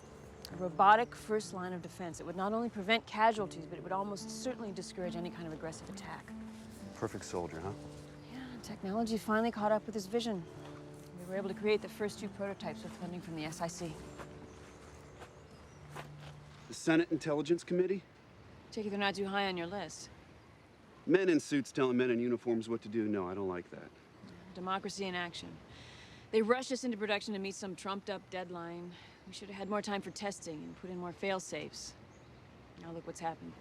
A robotic first line of defense. It would not only prevent casualties, but it would almost certainly discourage any kind of aggressive attack. Perfect soldier, huh? Yeah, technology finally caught up with his vision. We were able to create the first 2 prototypes with funding from the SIC. The Senate Intelligence Committee? Take it they're not too high on your list. Men in suits telling men in uniforms what to do? No, I don't like that. Democracy in action. They rushed us into production to meet some trumped-up deadline. We should have had more time for testing and put in more fail-safes. Now look what's happened.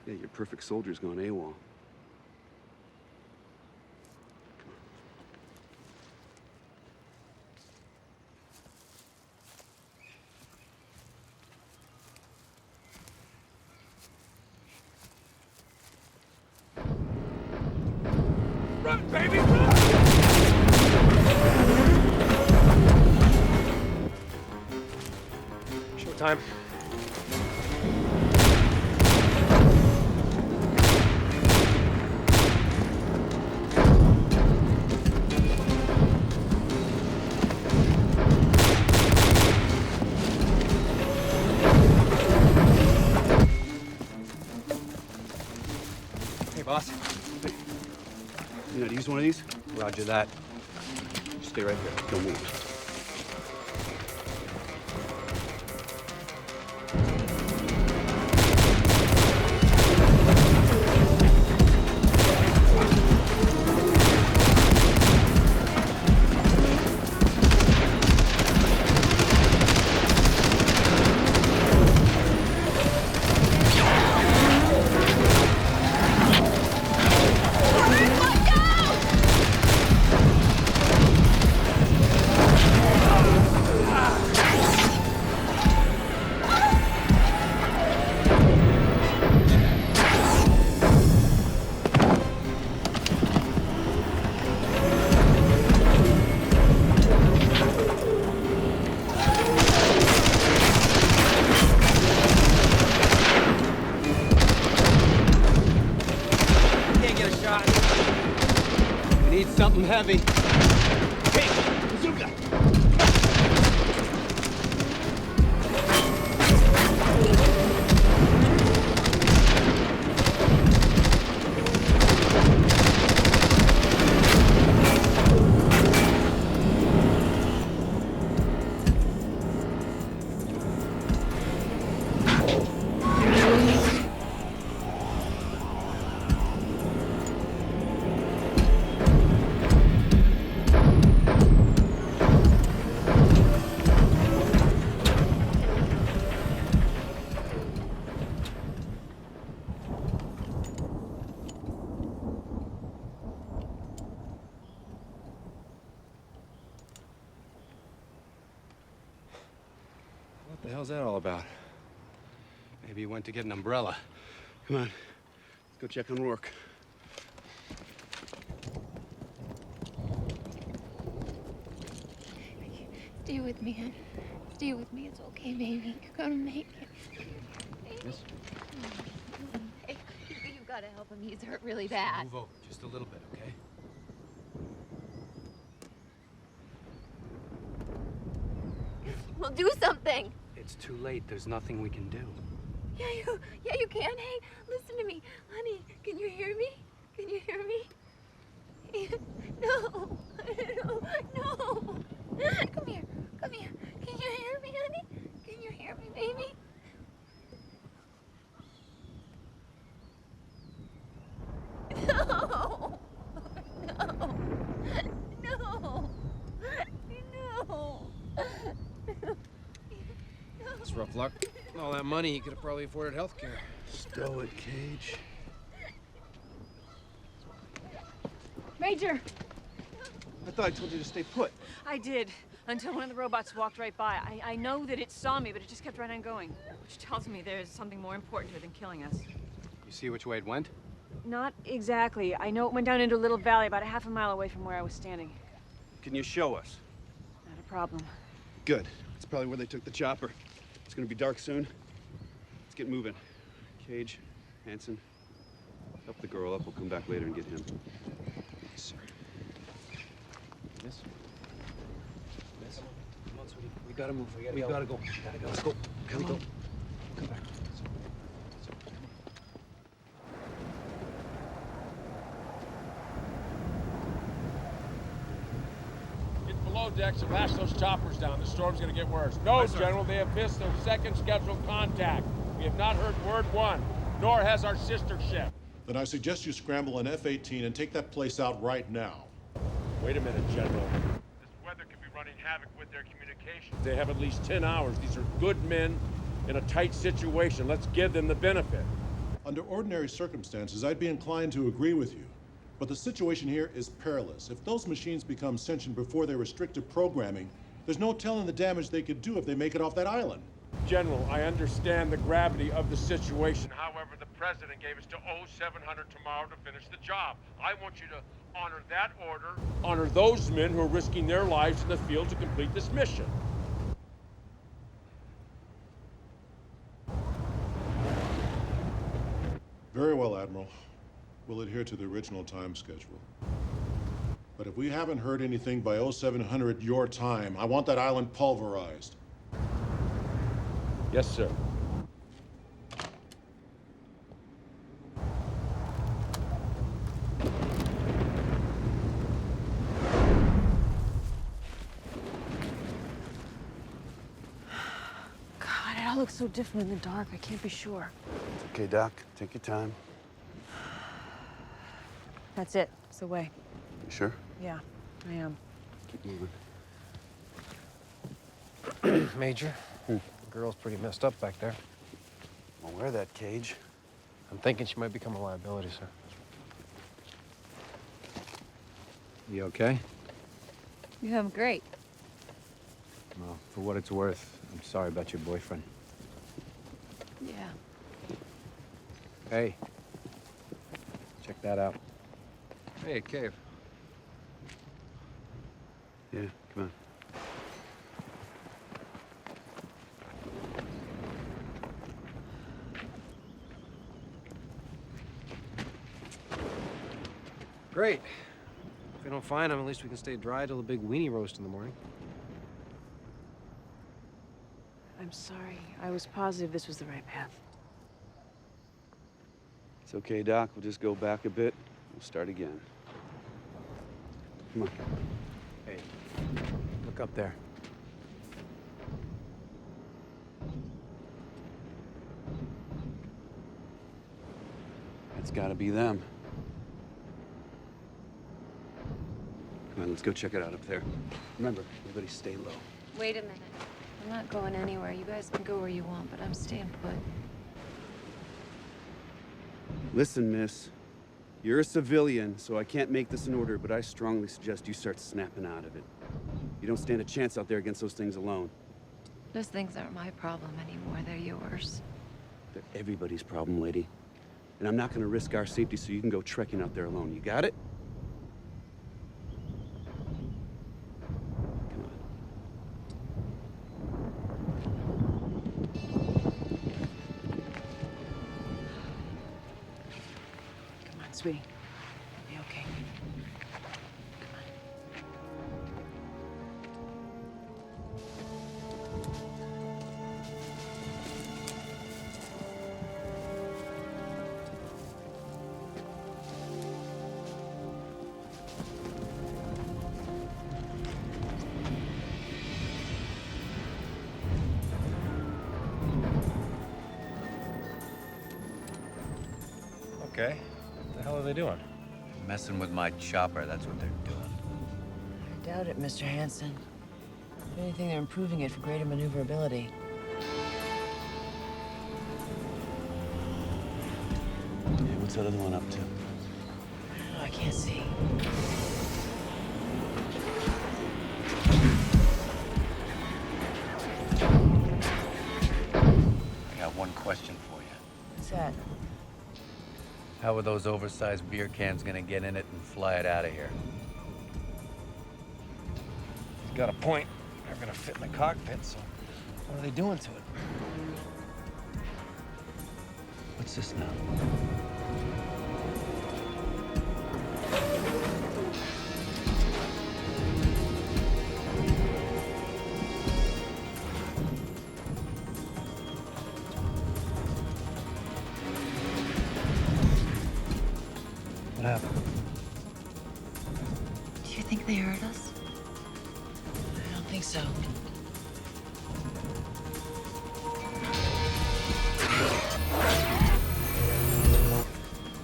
Yeah, your perfect soldier's gone AWOL. Run, baby, run! Showtime. Hey, boss. You know how to use one of these? Roger that. stay right here. Don't move. Something heavy. Hey, bazooka! What the hell's that all about? Maybe he went to get an umbrella. Come on, let's go check on Rourke. Stay with me, hon. Stay with me. It's okay, baby. You're gonna make it. Yes? Hey, you've got to help him. He's hurt really bad. Move over just a little bit, okay? Well, do something. It's too late. There's nothing we can do. Yeah, you can. Hey, listen to me. Honey, can you hear me? Can you hear me? No. No. Come here. Come here. Can you hear me, honey? Can you hear me, baby? No. No. No. No. That's rough luck. All that money, he could have probably afforded health care. Stow it, Cage. Major! I thought I told you to stay put. I did, until one of the robots walked right by. I know that it saw me, but it just kept right on going, which tells me there's something more important here than killing us. You see which way it went? Not exactly. I know it went down into a little valley about a half a mile away from where I was standing. Can you show us? Not a problem. Good. That's probably where they took the chopper. It's gonna be dark soon. Let's get moving. Cage, Hanson, help the girl up. We'll come back later and get him. Yes, sir. Yes? Yes? Come on, sweetie. We gotta move. We gotta go. Let's go. Come on. Come back. Get below decks and lash those choppers down. The storm's gonna get worse. No, General, they have missed their second scheduled contact. We have not heard word one, nor has our sister ship. Then I suggest you scramble an F-18 and take that place out right now. Wait a minute, General. This weather could be running havoc with their communications. They have at least 10 hours. These are good men in a tight situation. Let's give them the benefit. Under ordinary circumstances, I'd be inclined to agree with you. But the situation here is perilous. If those machines become sentient before their restrictive programming, there's no telling the damage they could do if they make it off that island. General, I understand the gravity of the situation. However, the President gave us to 0700 tomorrow to finish the job. I want you to honor that order, honor those men who are risking their lives in the field to complete this mission. Very well, Admiral. We'll adhere to the original time schedule. But if we haven't heard anything by 0700 your time, I want that island pulverized. Yes, sir. all looks so different in the dark. I can't be sure. It's okay, Doc. Take your time. That's it. It's the way. You sure? Yeah, I am. Keep moving. Major, the girl's pretty messed up back there. Well, wear that cage. I'm thinking she might become a liability, sir. You okay? You have great. Well, for what it's worth, I'm sorry about your boyfriend. Yeah. Hey. Check that out. Hey, a cave. Yeah, come on. Great. If we don't find him, at least we can stay dry till the big weenie roast in the morning. I'm sorry. I was positive this was the right path. It's okay, Doc. We'll just go back a bit. We'll start again. Come on. Hey, look up there. It's gotta be them. Come on, let's go check it out up there. Remember, everybody stay low. Wait a minute. I'm not going anywhere. You guys can go where you want, but I'm staying put. Listen, miss. You're a civilian, so I can't make this an order, but I strongly suggest you start snapping out of it. You don't stand a chance out there against those things alone. Those things aren't my problem anymore. They're yours. They're everybody's problem, lady. And I'm not gonna risk our safety so you can go trekking out there alone. You got it? Come on, sweetie. You'll be okay. Okay. What the hell are they doing? Messing with my chopper, that's what they're doing. I doubt it, Mr. Hanson. If anything, they're improving it for greater maneuverability. Hey, what's that other one up to? Oh, I can't see. I got one question for you. What's that? How are those oversized beer cans gonna get in it and fly it out of here? He's got a point. They're gonna fit in the cockpit, so what are they doing to it? What's this now? What happened? Do you think they heard us? I don't think so.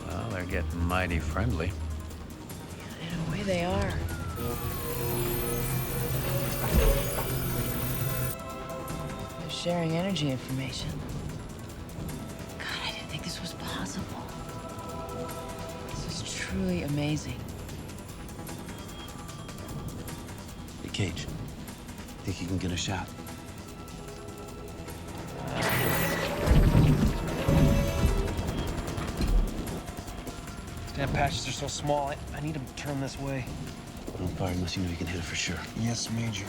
Well, they're getting mighty friendly. In a way, they are. They're sharing energy information. God, I didn't think this was possible. This is truly amazing. Hey, Cage. Think you can get a shot? Damn patches are so small. I need them to turn this way. Don't fire unless you know you can hit it for sure. Yes, Major.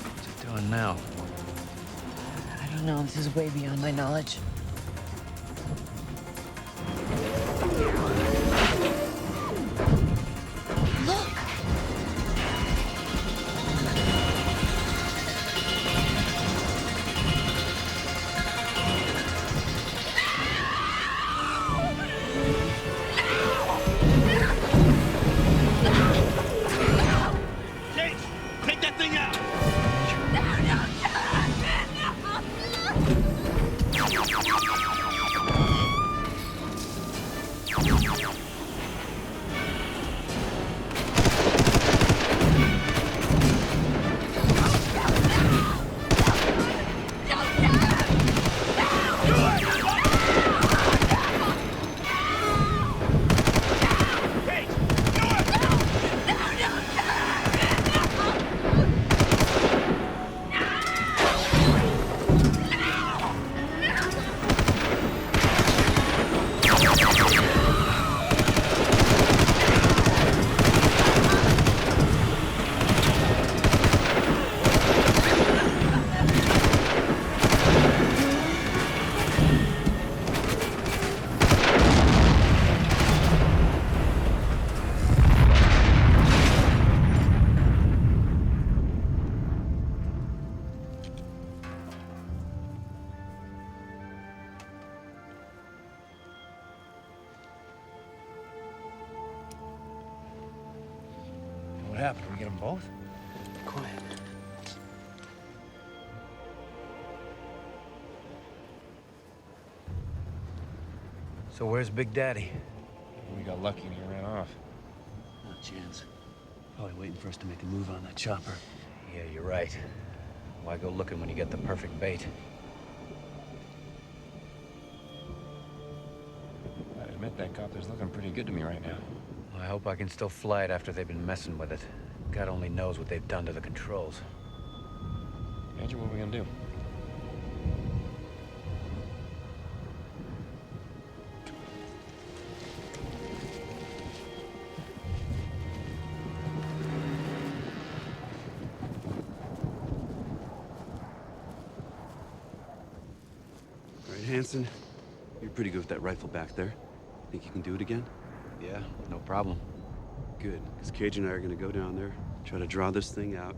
What's it doing now? I don't know. This is way beyond my knowledge. Look! Jake, take that thing out! happened? Did we get them both? Quiet. So where's Big Daddy? We got lucky and he ran off. Not a chance. Probably waiting for us to make a move on that chopper. Yeah, you're right. Why go looking when you get the perfect bait? I admit that copter's looking pretty good to me right now. I hope I can still fly it after they've been messing with it. God only knows what they've done to the controls. Major, what are we gonna do? All right, Hanson, you're pretty good with that rifle back there. Think you can do it again? Yeah, no problem. Good, because Cage and I are gonna go down there, try to draw this thing out,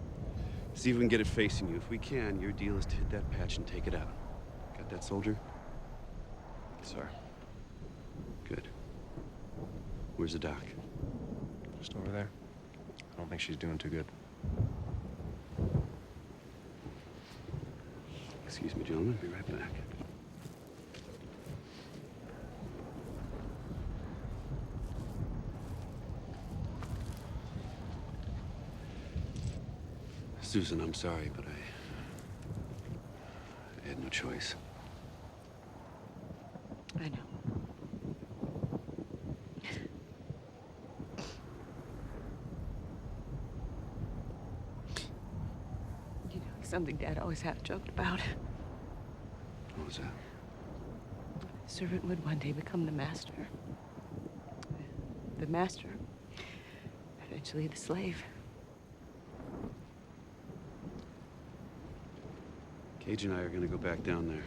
see if we can get it facing you. If we can, your deal is to hit that patch and take it out. Got that, soldier? Sir. Good. Where's the doc? Just over there. I don't think she's doing too good. Excuse me, gentlemen. Be right back. Susan, I'm sorry, but I had no choice. I know. You know, something Dad always half joked about. What was that? The servant would one day become the master. The master, eventually the slave. Cage and I are gonna go back down there.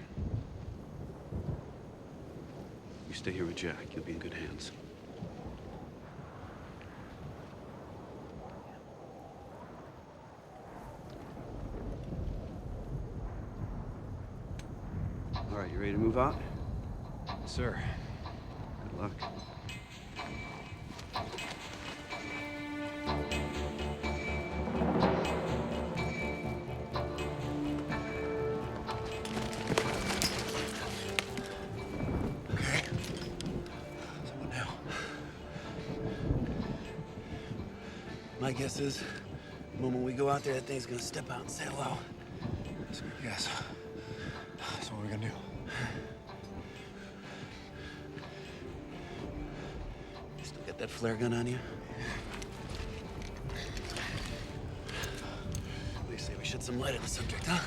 You stay here with Jack. You'll be in good hands. All right, you ready to move out? Yes, sir. Good luck. My guess is, the moment we go out there, that thing's gonna step out and say hello. That's a good guess. So what are we gonna do? You still got that flare gun on you? What do you say we shed some light on the subject, huh?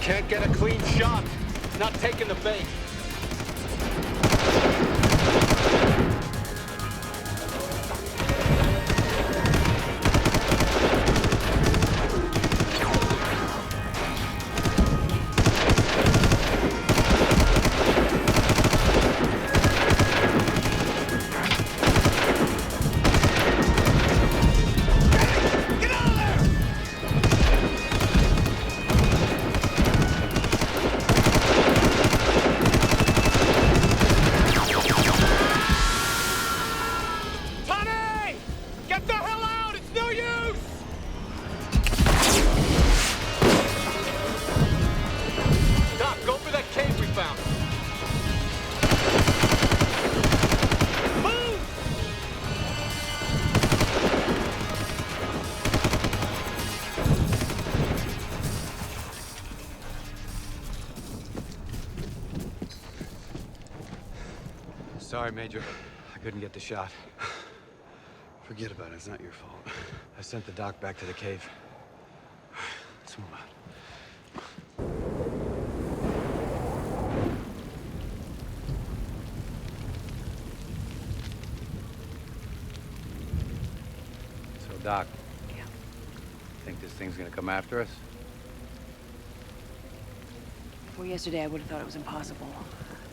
Can't get a clean shot. Not taking the bait. Sorry, Major. I couldn't get the shot. Forget about it. It's not your fault. I sent the doc back to the cave. Let's move on. So, Doc. Yeah. Think this thing's gonna come after us? Before yesterday, I would have thought it was impossible.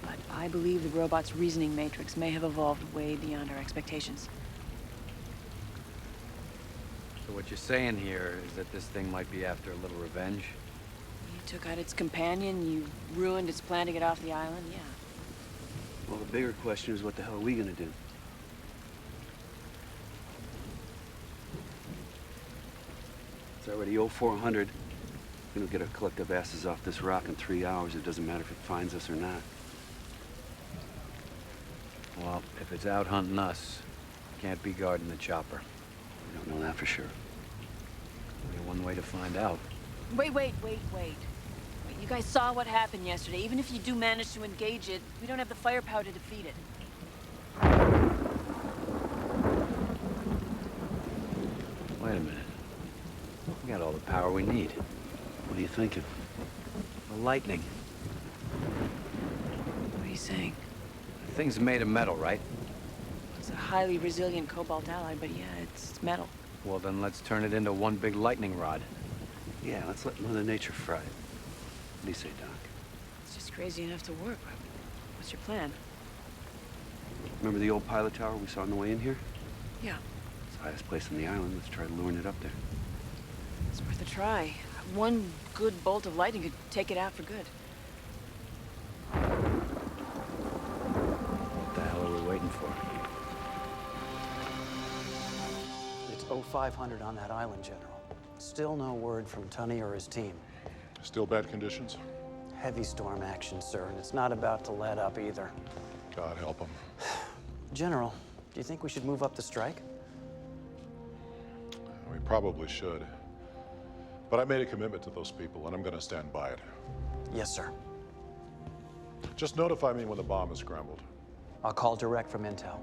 But I believe the robot's reasoning matrix may have evolved way beyond our expectations. So what you're saying here is that this thing might be after a little revenge? You took out its companion, you ruined its plan to get off the island, yeah. Well, the bigger question is what the hell are we gonna do? It's already 0400. We're gonna get our collective asses off this rock in 3 hours. It doesn't matter if it finds us or not. Well, if it's out hunting us, it can't be guarding the chopper. We don't know that for sure. Only one way to find out. Wait. You guys saw what happened yesterday. Even if you do manage to engage it, we don't have the firepower to defeat it. Wait a minute. We got all the power we need. What are you thinking? The lightning. What are you saying? The thing's made of metal, right? It's a highly resilient cobalt alloy, but yeah, it's metal. Well, then let's turn it into one big lightning rod. Yeah, let's let Mother Nature fry it. What do you say, Doc? It's just crazy enough to work. What's your plan? Remember the old pilot tower we saw on the way in here? Yeah. It's the highest place on the island. Let's try luring it up there. It's worth a try. One good bolt of lightning could take it out for good. What the hell are we waiting for? It's 0500 on that island, General. Still no word from Tunney or his team. Still bad conditions? Heavy storm action, sir, and it's not about to let up either. God help him. General, do you think we should move up the strike? We probably should. But I made a commitment to those people, and I'm going to stand by it. Yes, sir. Just notify me when the bomb is scrambled. I'll call direct from Intel.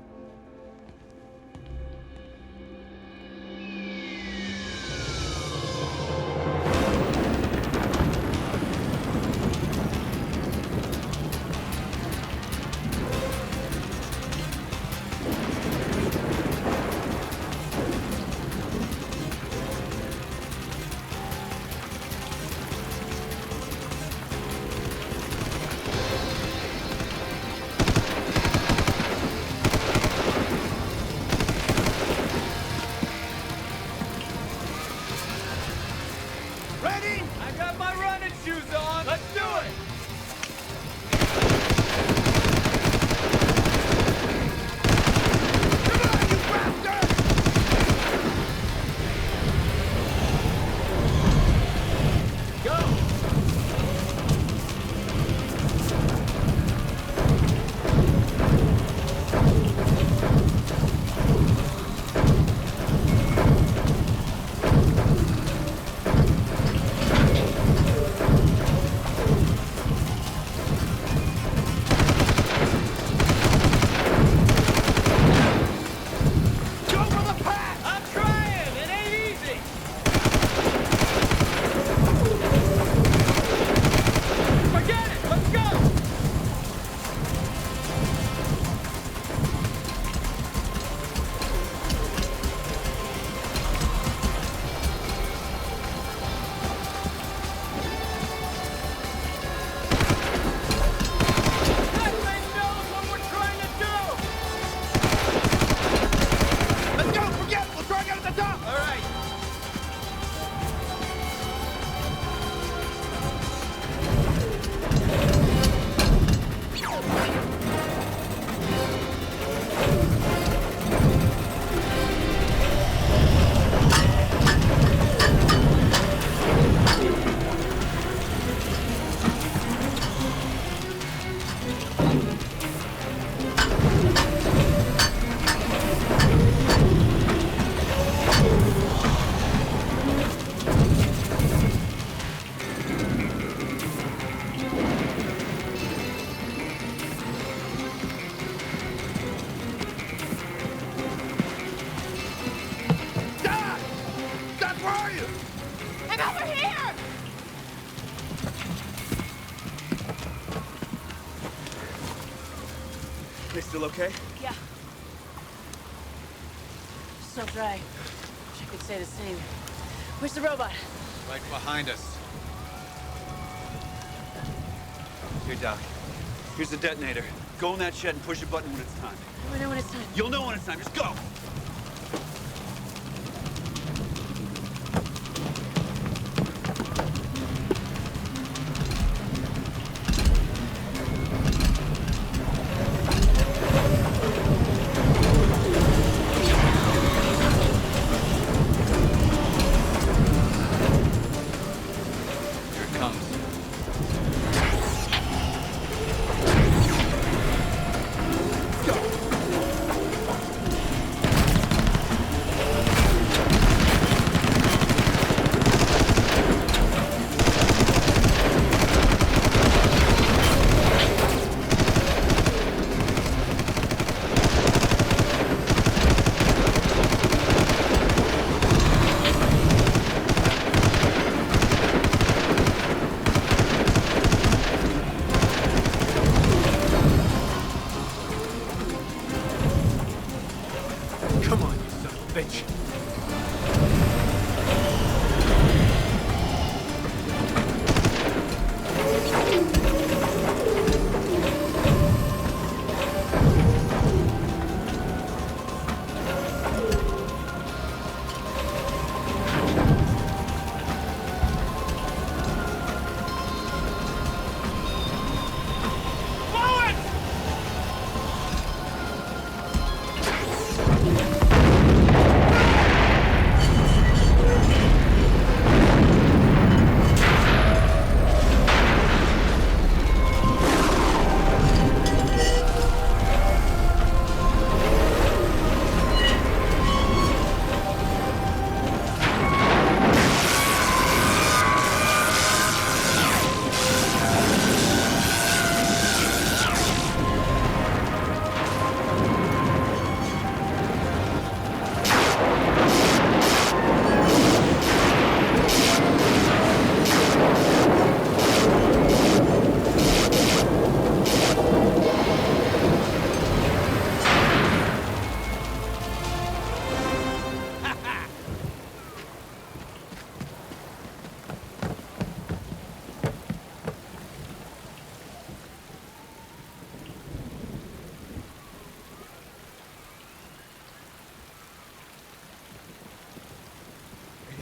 Over here! They still okay? Yeah. So dry. Wish I could say the same. Where's the robot? Right behind us. Here, Doc. Here's the detonator. Go in that shed and push a button when it's time. How do I know when it's time? You'll know when it's time. Just go!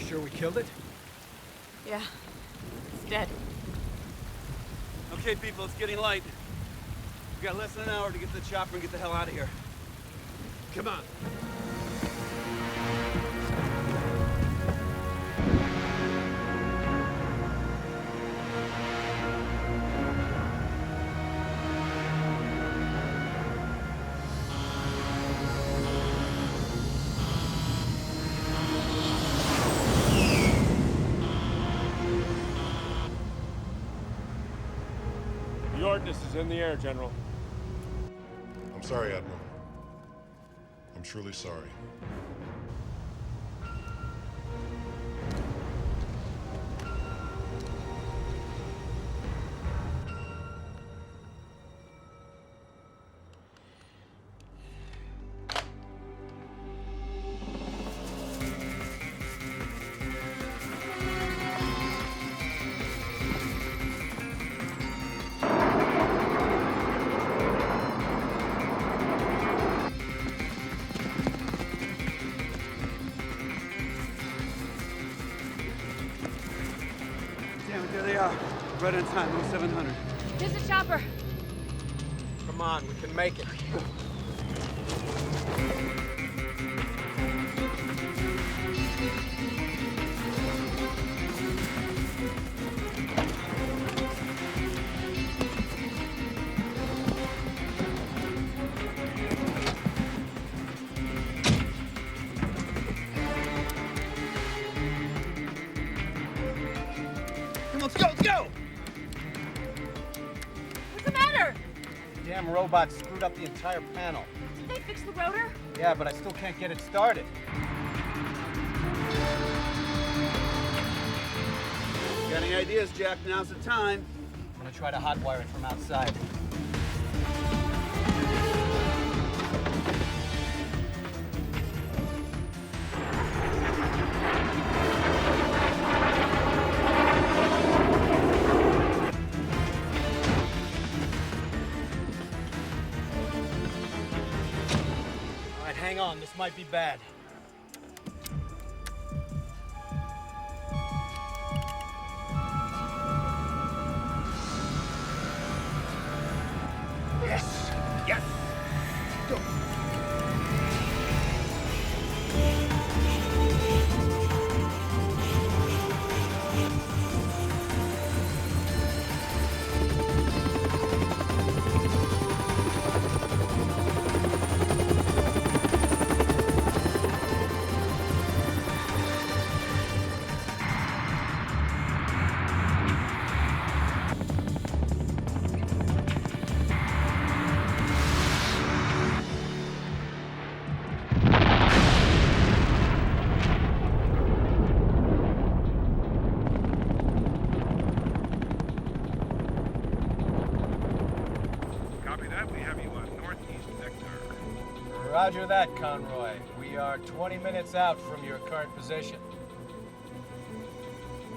Sure we killed it? Yeah. It's dead. Okay, people, it's getting light. We've got less than an hour to get to the chopper and get the hell out of here. Come on. The ordnance is in the air, General. I'm sorry, Admiral. I'm truly sorry. There they are. Right on time, 0700. Here's the chopper. Come on, we can make it. Let's go, let's go! What's the matter? Damn robot screwed up the entire panel. Did they fix the rotor? Yeah, but I still can't get it started. Got any ideas, Jack? Now's the time. I'm gonna try to hotwire it from outside. All right, hang on. This might be bad. Yes! Yes! Go! Copy that. We have you on northeast vector. Roger that, Conroy. We are 20 minutes out from your current position.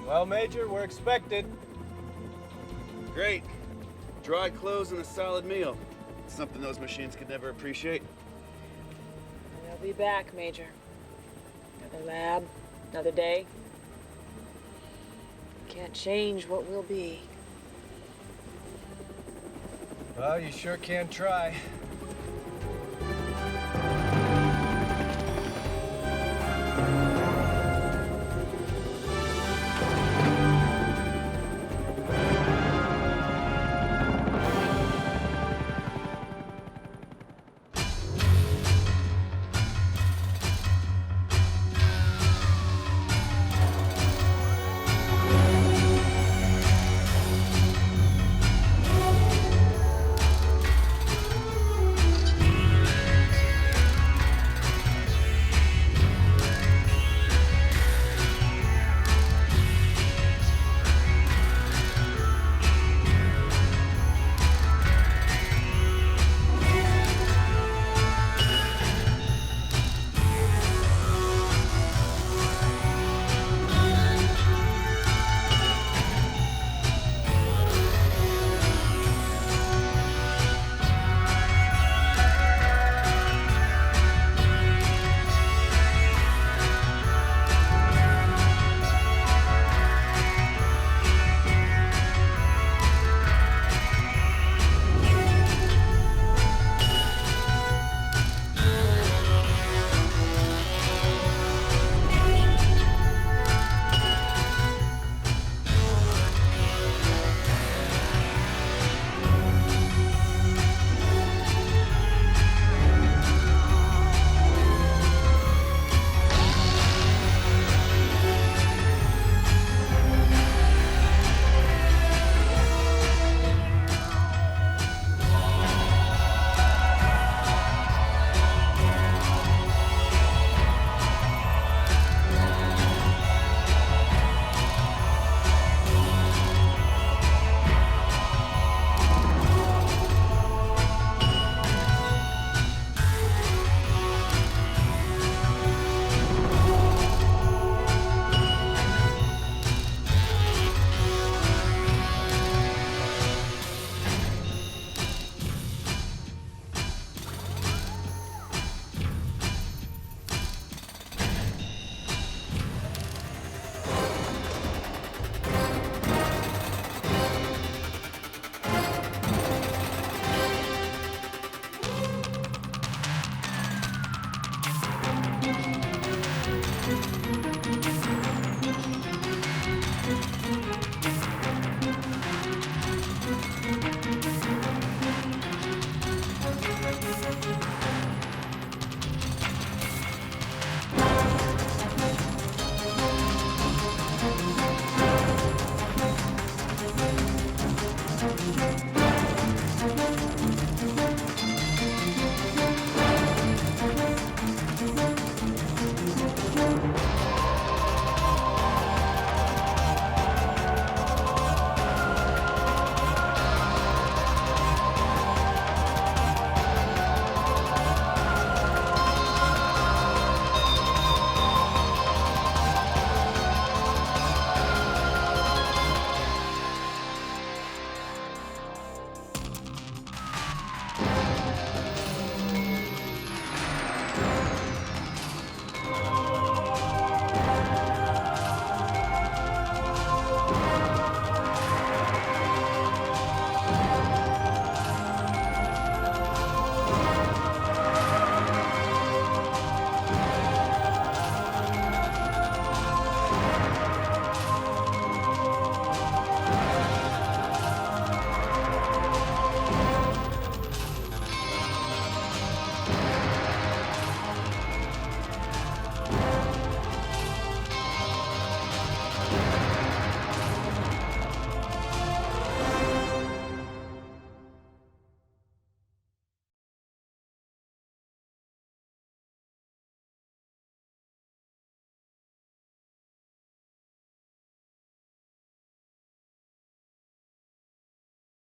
Well, Major, we're expected. Great. Dry clothes and a solid meal. Something those machines could never appreciate. We'll be back, Major. Another lab, another day. Can't change what will be. Well, you sure can try.